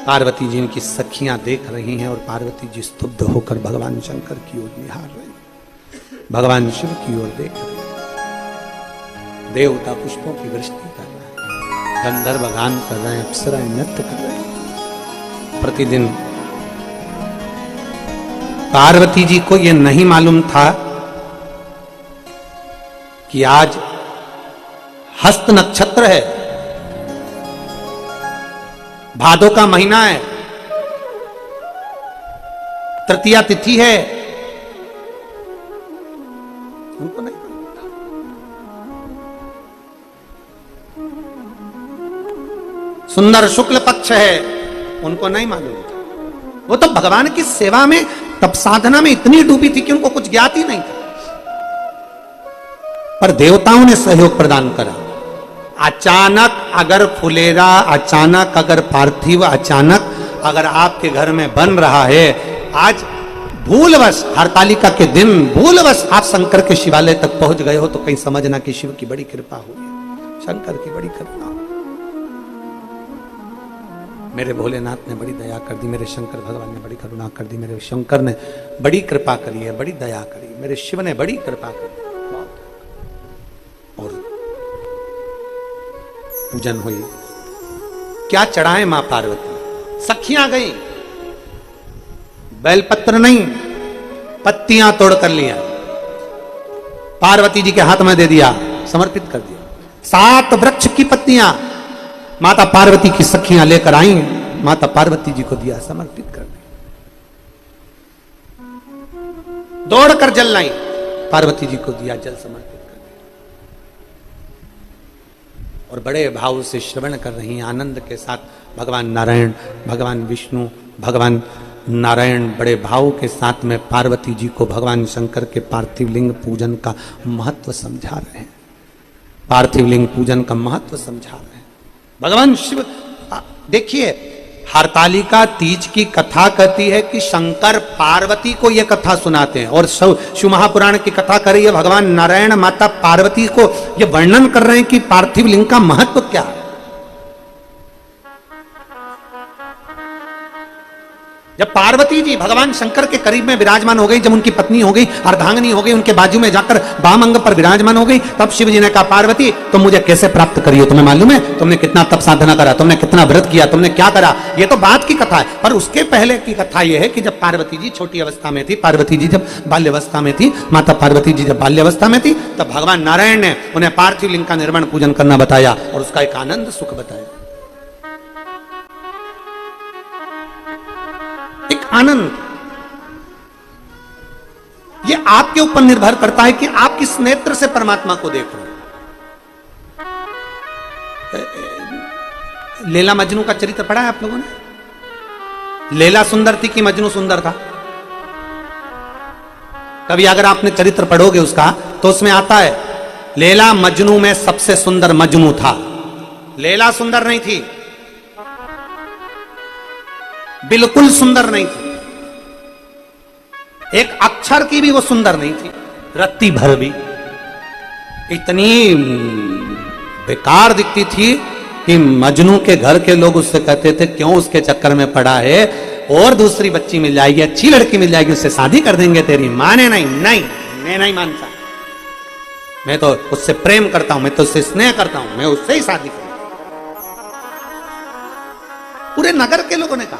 पार्वती जी की सखियां देख रही हैं, और पार्वती जी स्तुब्ध होकर भगवान शंकर की ओर निहार रही, भगवान शिव की ओर देख रहे। देवता पुष्पों की वृष्टि कर रहे हैं, गंधर्व गान कर रहे हैं, अप्सराएं नृत्य कर रहे हैं। प्रतिदिन पार्वती जी को यह नहीं मालूम था कि आज हस्त नक्षत्र है, भादो का महीना है, तृतीया तिथि है, उनको नहीं मालूम था। सुंदर शुक्ल पक्ष है, उनको नहीं मालूम था। वो तो भगवान की सेवा में, तप साधना में इतनी डूबी थी कि उनको कुछ ज्ञात ही नहीं था। पर देवताओं ने सहयोग प्रदान करा। अचानक अगर फुलेरा, अचानक अगर पार्थिव, अचानक अगर आपके घर में बन रहा है, आज भूलवश हरतालिका के दिन भूलवश आप शंकर के शिवालय तक पहुंच गए हो, तो कहीं समझना कि शिव की बड़ी कृपा हुई है, शंकर की बड़ी कृपा। मेरे भोलेनाथ ने बड़ी दया कर दी, मेरे शंकर भगवान ने बड़ी करुणा कर दी, मेरे शंकर ने बड़ी कृपा करी है, बड़ी दया करी, मेरे शिव ने बड़ी कृपा करी। और पूजन हुई। क्या चढ़ाए मां पार्वती? सखियां गई, बेलपत्र नहीं, पत्तियां तोड़ कर लिया, पार्वती जी के हाथ में दे दिया, समर्पित कर दिया। 7 वृक्ष की पत्तियां माता पार्वती की सखियां लेकर आई, माता पार्वती जी को दिया, समर्पित कर दिया। दौड़कर जल लाई, पार्वती जी को दिया, जल समर्पित कर दिया। और बड़े भाव से श्रवण कर रही हैं, आनंद के साथ भगवान नारायण, भगवान विष्णु, भगवान नारायण बड़े भाव के साथ में पार्वती जी को भगवान शंकर के पार्थिव लिंग पूजन का महत्व समझा रहे हैं। पार्थिव लिंग पूजन का महत्व समझा रहे हैं भगवान शिव। देखिए, हरतालिका तीज की कथा कहती है कि शंकर पार्वती को यह कथा सुनाते हैं, और शिव महापुराण की कथा कर रही है भगवान नारायण माता पार्वती को यह वर्णन कर रहे हैं कि पार्थिव लिंग का महत्व क्या है। जब पार्वती जी भगवान शंकर के करीब में विराजमान हो गई, जब उनकी पत्नी हो गई, अर्धांगिनी हो गई, उनके बाजू में जाकर वाम अंग पर विराजमान हो गई, तब शिव जी ने कहा, पार्वती तुम मुझे कैसे प्राप्त करी हो? तुम्हें मालूम है तुमने कितना तप साधना करा, तुमने कितना व्रत किया, तुमने क्या करा? ये तो बात की कथा है। पर उसके पहले की कथा यह है कि जब पार्वती जी छोटी अवस्था में थी, पार्वती जी जब बाल्यावस्था में थी, माता पार्वती जी जब बाल्यावस्था में थी, तब भगवान नारायण ने उन्हें पार्थिव लिंग का निर्माण पूजन करना बताया और उसका एक आनंद सुख बताया। एक आनंद, ये आपके ऊपर निर्भर करता है कि आप किस नेत्र से परमात्मा को देख रहे हैं। लैला मजनू का चरित्र पढ़ा है आप लोगों ने? लैला सुंदर थी कि मजनू सुंदर था? कभी अगर आपने चरित्र पढ़ोगे उसका, तो उसमें आता है लैला मजनू में सबसे सुंदर मजनू था। लैला सुंदर नहीं थी, बिल्कुल सुंदर नहीं थी, एक अक्षर की भी वो सुंदर नहीं थी, रत्ती भर भी। इतनी बेकार दिखती थी कि मजनू के घर के लोग उससे कहते थे क्यों उसके चक्कर में पड़ा है, और दूसरी बच्ची मिल जाएगी, अच्छी लड़की मिल जाएगी, उससे शादी कर देंगे तेरी। माने नहीं, नहीं मैं नहीं मानता, मैं तो उससे प्रेम करता हूं, मैं तो उससे स्नेह करता हूं, मैं उससे ही शादी करूंगा। पूरे नगर के लोगों ने कहा,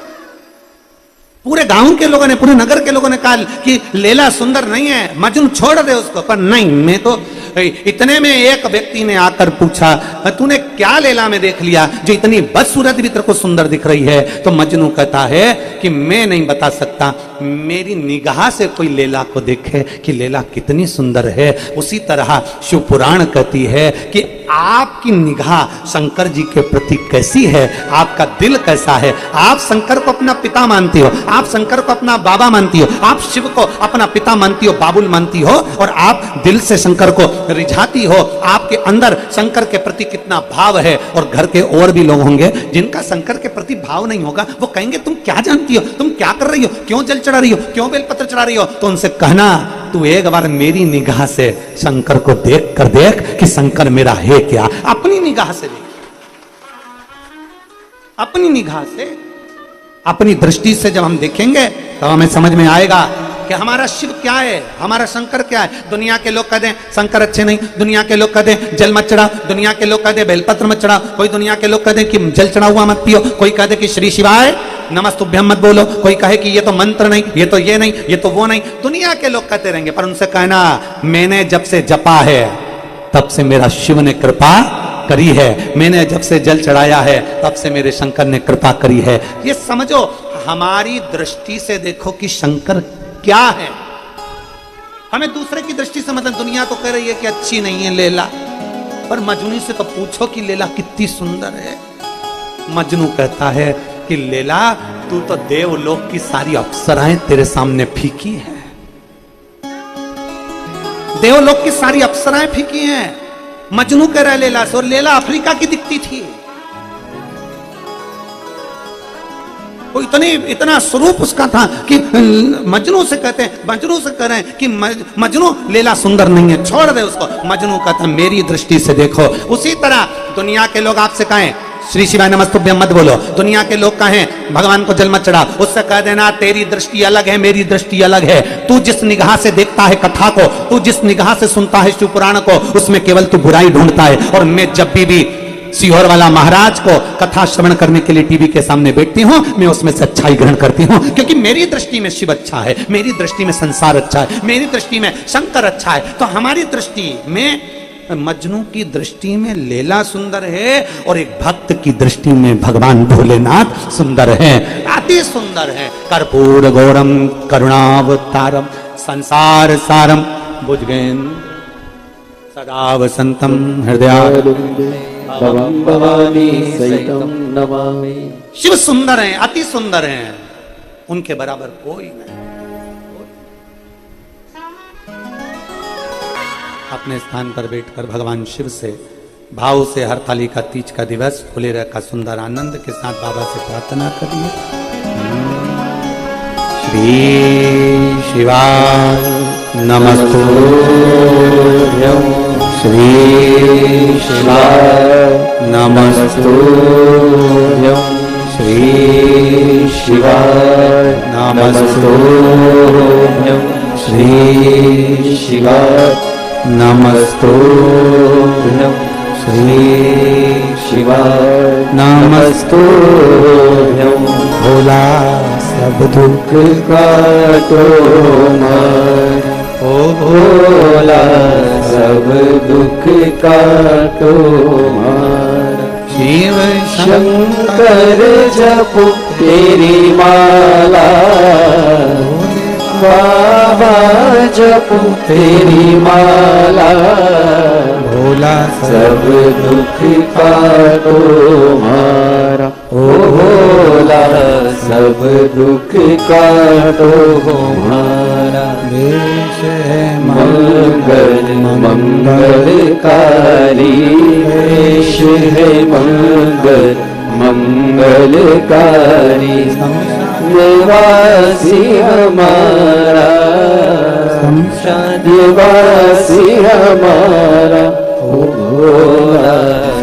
पूरे गांव के लोगों ने, पूरे नगर के लोगों ने कहा कि लैला सुंदर नहीं है, मजनू छोड़ दे उसको। पर नहीं, मैं तो इतने में एक व्यक्ति ने आकर पूछा, तूने क्या लैला में देख लिया जो इतनी बदसूरत भी तेरे को सुंदर दिख रही है? तो मजनू कहता है कि मैं नहीं बता सकता, मेरी निगाह से कोई लैला को देखे कि लैला कितनी सुंदर है। उसी तरह शिव पुराण कहती है कि आपकी निगाह शंकर जी के प्रति कैसी है, आपका दिल कैसा है। आप शंकर को अपना पिता मानती हो, आप शंकर को अपना बाबा मानती हो, आप शिव को अपना पिता मानती हो, बाबुल मानती हो, और आप दिल से शंकर को रिझाती हो। आपके अंदर शंकर के प्रति कितना भाव है। और घर के और भी लोग होंगे जिनका शंकर के प्रति भाव नहीं होगा, वो कहेंगे तुम क्या जानती हो, तुम क्या कर रही हो, क्यों जल चढ़ा रही हो, क्यों बेलपत्र चढ़ा रही हो? तो उनसे कहना, तू एक बार मेरी निगाह से शंकर को देख कर देख कि शंकर मेरा है क्या। अपनी निगाह से देख, अपनी निगाह से, अपनी दृष्टि से जब हम देखेंगे तो हमें समझ में आएगा कि हमारा शिव क्या है, हमारा शंकर क्या है। दुनिया के लोग कह दें शंकर अच्छे नहीं, दुनिया के लोग कह दें जल मत चढ़ा, दुनिया के लोग कह दें बेलपत्र मत चढ़ा, कोई दुनिया के लोग कह दें कि जल चढ़ा हुआ मत पियो, कोई कह दे कि श्री शिवाय नमस्तुभ्यम मत बोलो, कोई कहे कि ये तो मंत्र नहीं, ये तो ये नहीं, ये तो वो नहीं। दुनिया के लोग कहते रहेंगे, पर उनसे कहना, मैंने जब से जपा है तब से मेरा शिव ने कृपा करी है, मैंने जब से जल चढ़ाया है तब से मेरे शंकर ने कृपा करी है। ये समझो, हमारी दृष्टि से देखो कि शंकर क्या है। हमें दूसरे की दृष्टि से, मतलब दुनिया तो कह रही है कि अच्छी नहीं है लैला, पर मजनू से तो पूछो कि लैला कितनी सुंदर है। मजनू कहता है कि लैला तू तो देवलोक की सारी अप्सराएं तेरे सामने फीकी है, देवलोक की सारी अप्सराएं फीकी हैं। मजनू कह रहा है लैला से, और लैला अफ्रीका की दिखती थी। वो इतना स्वरूप उसका था कि मजनू से कहते हैं, मजनू से कह रहे हैं कि मजनू लैला सुंदर नहीं है, छोड़ दे उसको। मजनू कहता मेरी दृष्टि से देखो। उसी तरह दुनिया के लोग आपसे कहें श्री शिवाय नमस्तुभ्यम मत बोलो, दुनिया के लोग कहें भगवान को जल मत चढ़ा, उससे कह देना तेरी दृष्टि अलग है, मेरी दृष्टि अलग है। तू जिस निगाह से देखता है कथा को, तू जिस निगाह से सुनता है शिव पुराण को, उसमें केवल तू बुराई ढूंढता है। और मैं जब भी सीहोर वाला महाराज को कथा श्रवण करने के लिए टीवी के सामने बैठती हूँ, मैं उसमें से अच्छाई ग्रहण करती हूँ, क्योंकि मेरी दृष्टि में शिव अच्छा है, मेरी दृष्टि में संसार अच्छा है, मेरी दृष्टि में शंकर अच्छा है। तो हमारी दृष्टि में मजनू की दृष्टि में लैला सुंदर है, और एक भक्त की दृष्टि में भगवान भोलेनाथ सुंदर है, अति सुंदर है। कर्पूर गौरम करुणावतारम संसार सारम भुजगेन सदा वसंतम हृदय भवानी सहितम नमामि। शिव सुंदर हैं, अति सुंदर हैं, उनके बराबर कोई नहीं। अपने स्थान पर बैठकर भगवान शिव से भाव से हरतालिका तीज का दिवस फुलेरा का सुंदर आनंद के साथ बाबा से प्रार्थना करिए। श्री शिवाय नमस्तुभ्यं, श्री शिवाय नमस्तुभ्यं, श्री शिवाय नमस्तुभ्यं, श्री शिवाय नमस्तुभ्यं, श्री शिवाय नमस्तुभ्यं। भोला सब दुख काटो मार, ओ भोला सब दुख काटो मार। शिव शंकर जपो तेरी माला, बाबा जपो तेरी माला। भोला सब दुख काटो मारा, ओ भोला सब दुख काटो मारा। देश है मंगल मंगलकारी, देश है मंगल मंगलकारी। निवासी हमारा निवासी हमारा, ओ भोला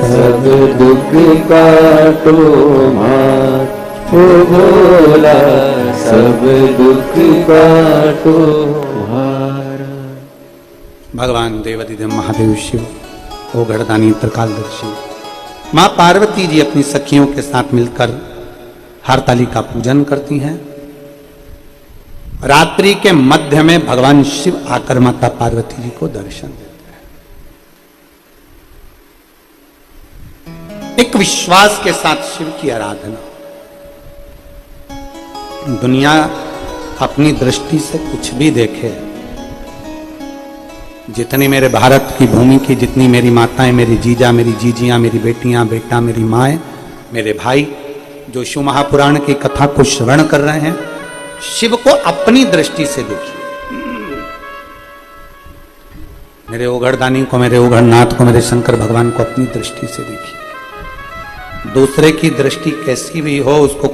सब दुख काटो मार, ओ भोला सब दुख काटो मार। भगवान देवाधिदेव महादेव शिव, ओ गढ़दानी त्रिकालदर्शी माँ पार्वती जी अपनी सखियों के साथ मिलकर हरताली का पूजन करती हैं। रात्रि के मध्य में भगवान शिव आकर माता पार्वती जी को दर्शन देते हैं। एक विश्वास के साथ शिव की आराधना। दुनिया अपनी दृष्टि से कुछ भी देखे, जितनी मेरे भारत की भूमि की जितनी मेरी माताएं, मेरी जीजा, मेरी जीजियां, मेरी बेटियां, बेटा, मेरी माएं, मेरे भाई जो शिव महापुराण की कथा को श्रवण कर रहे हैं, शिव को अपनी दृष्टि से देखिए। मेरे ओघड़दानी को, मेरे ओघड़नाथ को, मेरे शंकर भगवान को अपनी दृष्टि से देखिए। दूसरे की दृष्टि कैसी भी हो, उसको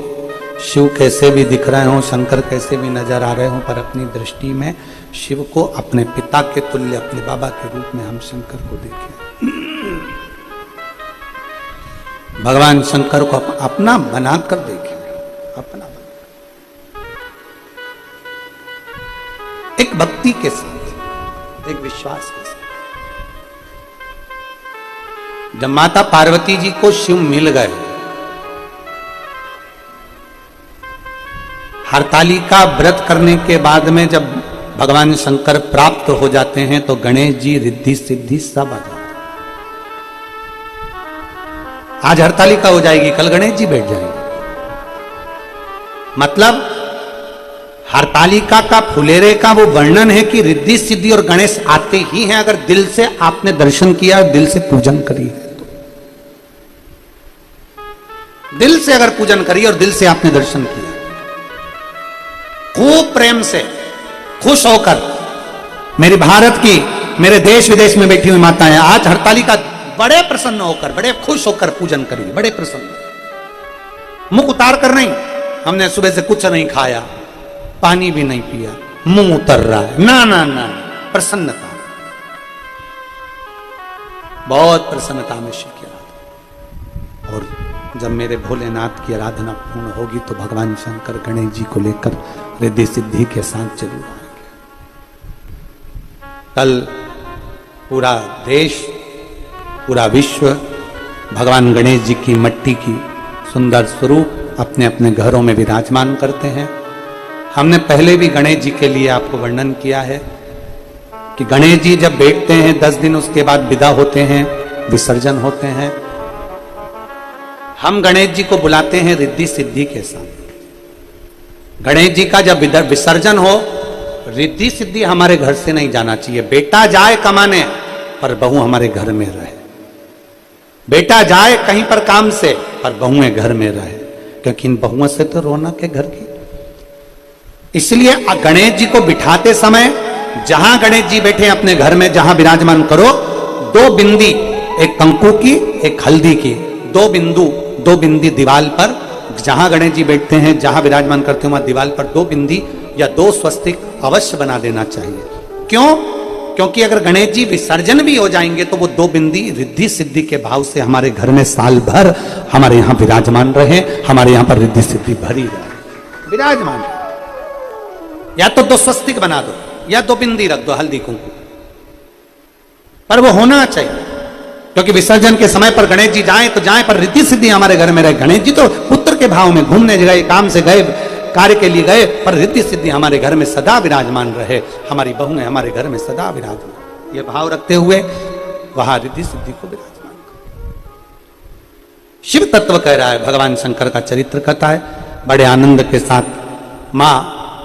शिव कैसे भी दिख रहे हो, शंकर कैसे भी नजर आ रहे हो, पर अपनी दृष्टि में शिव को अपने पिता के तुल्य, अपने बाबा के रूप में हम शंकर को देखें। भगवान शंकर को अपना बनाकर देखें, अपना बना। एक भक्ति के साथ, एक विश्वास के साथ। जब माता पार्वती जी को शिव मिल गए, हरताली का व्रत करने के बाद में जब भगवान शंकर प्राप्त हो जाते हैं, तो गणेश जी, रिद्धि सिद्धि सब आ जाते। आज हरताली का हो जाएगी, कल गणेश जी बैठ जाएंगे। मतलब हरतालिका का फुलेरे का वो वर्णन है कि रिद्धि सिद्धि और गणेश आते ही हैं, अगर दिल से आपने दर्शन किया, दिल से पूजन करी। दिल से अगर पूजन करिए और दिल से आपने दर्शन किया, खूब प्रेम से खुश होकर, मेरी भारत की, मेरे देश विदेश में बैठी हुई माताएं आज हरतालिका बड़े प्रसन्न होकर, बड़े खुश होकर पूजन करिए, बड़े प्रसन्न, मुख उतार कर नहीं। हमने सुबह से कुछ नहीं खाया, पानी भी नहीं पिया, मुंह उतर रहा है, ना ना ना, प्रसन्नता, बहुत प्रसन्नता में शिव की आराधना। और जब मेरे भोलेनाथ की आराधना पूर्ण होगी तो भगवान शंकर गणेश जी को लेकर रिद्धि सिद्धि के साथ जरूर आएंगे। कल पूरा देश, पूरा विश्व भगवान गणेश जी की मट्टी की सुंदर स्वरूप अपने अपने घरों में विराजमान करते हैं। हमने पहले भी गणेश जी के लिए आपको वर्णन किया है कि गणेश जी जब बैठते हैं 10 दिन उसके बाद विदा होते हैं, विसर्जन होते हैं। हम गणेश जी को बुलाते हैं रिद्धि सिद्धि के साथ। गणेश जी का जब विसर्जन हो, रिद्धि सिद्धि हमारे घर से नहीं जाना चाहिए। बेटा जाए कमाने पर बहू हमारे घर में रहे, बेटा जाए कहीं पर काम से पर बहुएं घर में रहे, क्योंकि इन बहुओं से तो रौनक है घर की। इसलिए गणेश जी को बिठाते समय जहां गणेश जी बैठे अपने घर में जहां विराजमान करो, 2 बिंदी, एक कंकु की एक हल्दी की, 2 बिंदी दीवाल पर, जहां गणेश जी बैठते हैं जहां विराजमान करते हैं वहां दीवाल पर 2 बिंदी या 2 स्वस्तिक अवश्य बना देना चाहिए। क्यों? क्योंकि अगर गणेश जी विसर्जन भी हो जाएंगे तो वो 2 बिंदी रिद्धि सिद्धि के भाव से हमारे घर में साल भर हमारे यहां विराजमान रहे, हमारे यहां पर रिद्धि सिद्धि भरी रहे, विराजमान रहे। या तो 2 स्वस्तिक बना दो या 2 बिंदी रख दो हल्दी कुंकू, पर वो होना चाहिए। क्योंकि विसर्जन के समय पर गणेश जी जाएं तो जाएं पर रिद्धि सिद्धि हमारे घर में रहे। गणेश जी तो पुत्र के भाव में घूमने गए, काम से गए, कार्य के लिए गए, पर रिद्धि सिद्धि हमारे घर में सदा विराजमान रहे, हमारी बहुएं हमारे घर में सदा विराजमान। ये भाव रखते हुए वहां रिद्धि सिद्धि को विराजमान करो। शिव तत्व कह रहा है, भगवान शंकर का चरित्र कथा है। बड़े आनंद के साथ मां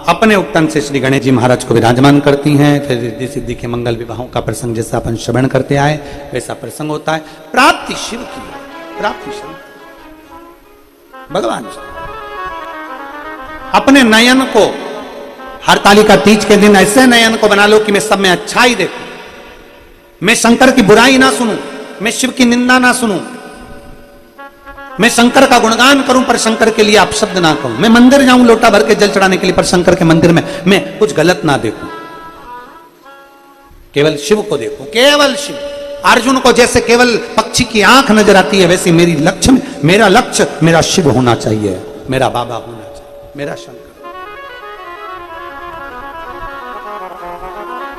अपने उत्तन से श्री गणेश जी महाराज को विराजमान करती हैं। फिर रिद्धि सिद्धि के मंगल विवाहों का प्रसंग जैसा अपन श्रवण करते आए वैसा प्रसंग होता है। प्राप्ति शिव की, प्राप्ति शिव, भगवान अपने नयन को हरतालिका तीज के दिन ऐसे नयन को बना लो कि मैं सब में अच्छा ही देखूं, मैं शंकर की बुराई ना सुनूं, मैं शिव की निंदा ना सुनूं, मैं शंकर का गुणगान करूं पर शंकर के लिए अपशब्द ना कहूं, मैं मंदिर जाऊं लोटा भर के जल चढ़ाने के लिए पर शंकर के मंदिर में मैं कुछ गलत ना देखूं, केवल शिव को देखूं, केवल शिव। अर्जुन को जैसे केवल पक्षी की आंख नजर आती है वैसे मेरा लक्ष्य मेरा शिव होना चाहिए, मेरा बाबा होना चाहिए, मेरा शंकर।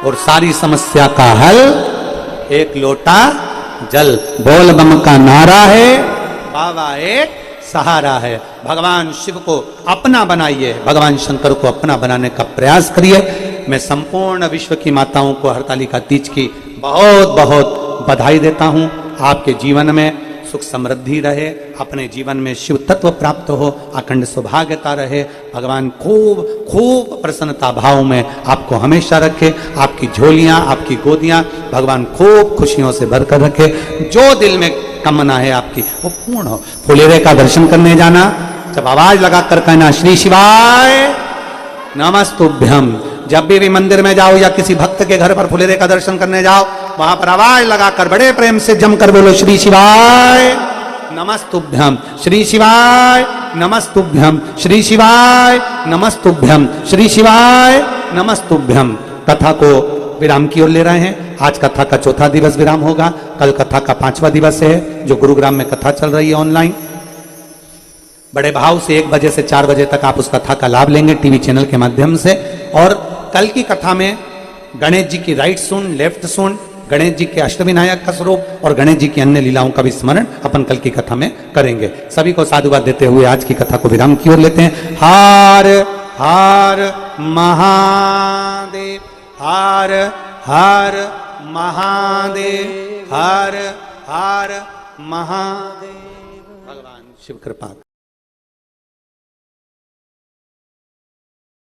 और सारी समस्या का हल एक लोटा जल, बोल बम का नारा है, बाबा एक सहारा है। भगवान शिव को अपना बनाइए, भगवान शंकर को अपना बनाने का प्रयास करिए। मैं संपूर्ण विश्व की माताओं को हरतालिका तीज की बहुत बहुत बधाई देता हूं। आपके जीवन में सुख समृद्धि रहे, अपने जीवन में शिव तत्व प्राप्त हो, अखंड सौभाग्यता रहे। भगवान खूब खूब प्रसन्नता भाव में आपको हमेशा रखे, आपकी झोलियां, आपकी गोदियां भगवान खूब खुशियों से भरकर रखे। जो दिल में कामना है आपकी वो पूर्ण हो। फुलेरे का दर्शन करने जाना, जब आवाज लगाकर कहना श्री शिवाय नमस्तुभ्यम। जब भी मंदिर में जाओ या किसी भक्त के घर पर फुलेरे का दर्शन करने जाओ, वहां पर आवाज लगाकर बड़े प्रेम से जमकर बोलो श्री शिवाय नमस्तुभ्यम, श्री शिवाय नमस्तुभ्यम, श्री शिवाय नमस्तुभ्यम, श्री शिवाय नमस्तुभ्यम। कथा को विराम की ओर ले रहे हैं। आज कथा का 4था दिवस विराम होगा, कल कथा का 5वां दिवस है जो गुरुग्राम में कथा चल रही है ऑनलाइन। बड़े भाव से 1 बजे से 4 बजे तक आप उस कथा का लाभ लेंगे टीवी चैनल के माध्यम से। और कल की कथा में गणेश जी की राइट सुन, लेफ्ट सुन, गणेश जी के अष्टविनायक का स्वरूप और गणेश जी की अन्य लीलाओं का भी स्मरण अपन कल की कथा में करेंगे। सभी को साधुवाद देते हुए आज की कथा को विराम की ओर लेते हैं। हार हार महादेव, हार हार महादेव, हर हर महादेव। भगवान शिव कृपा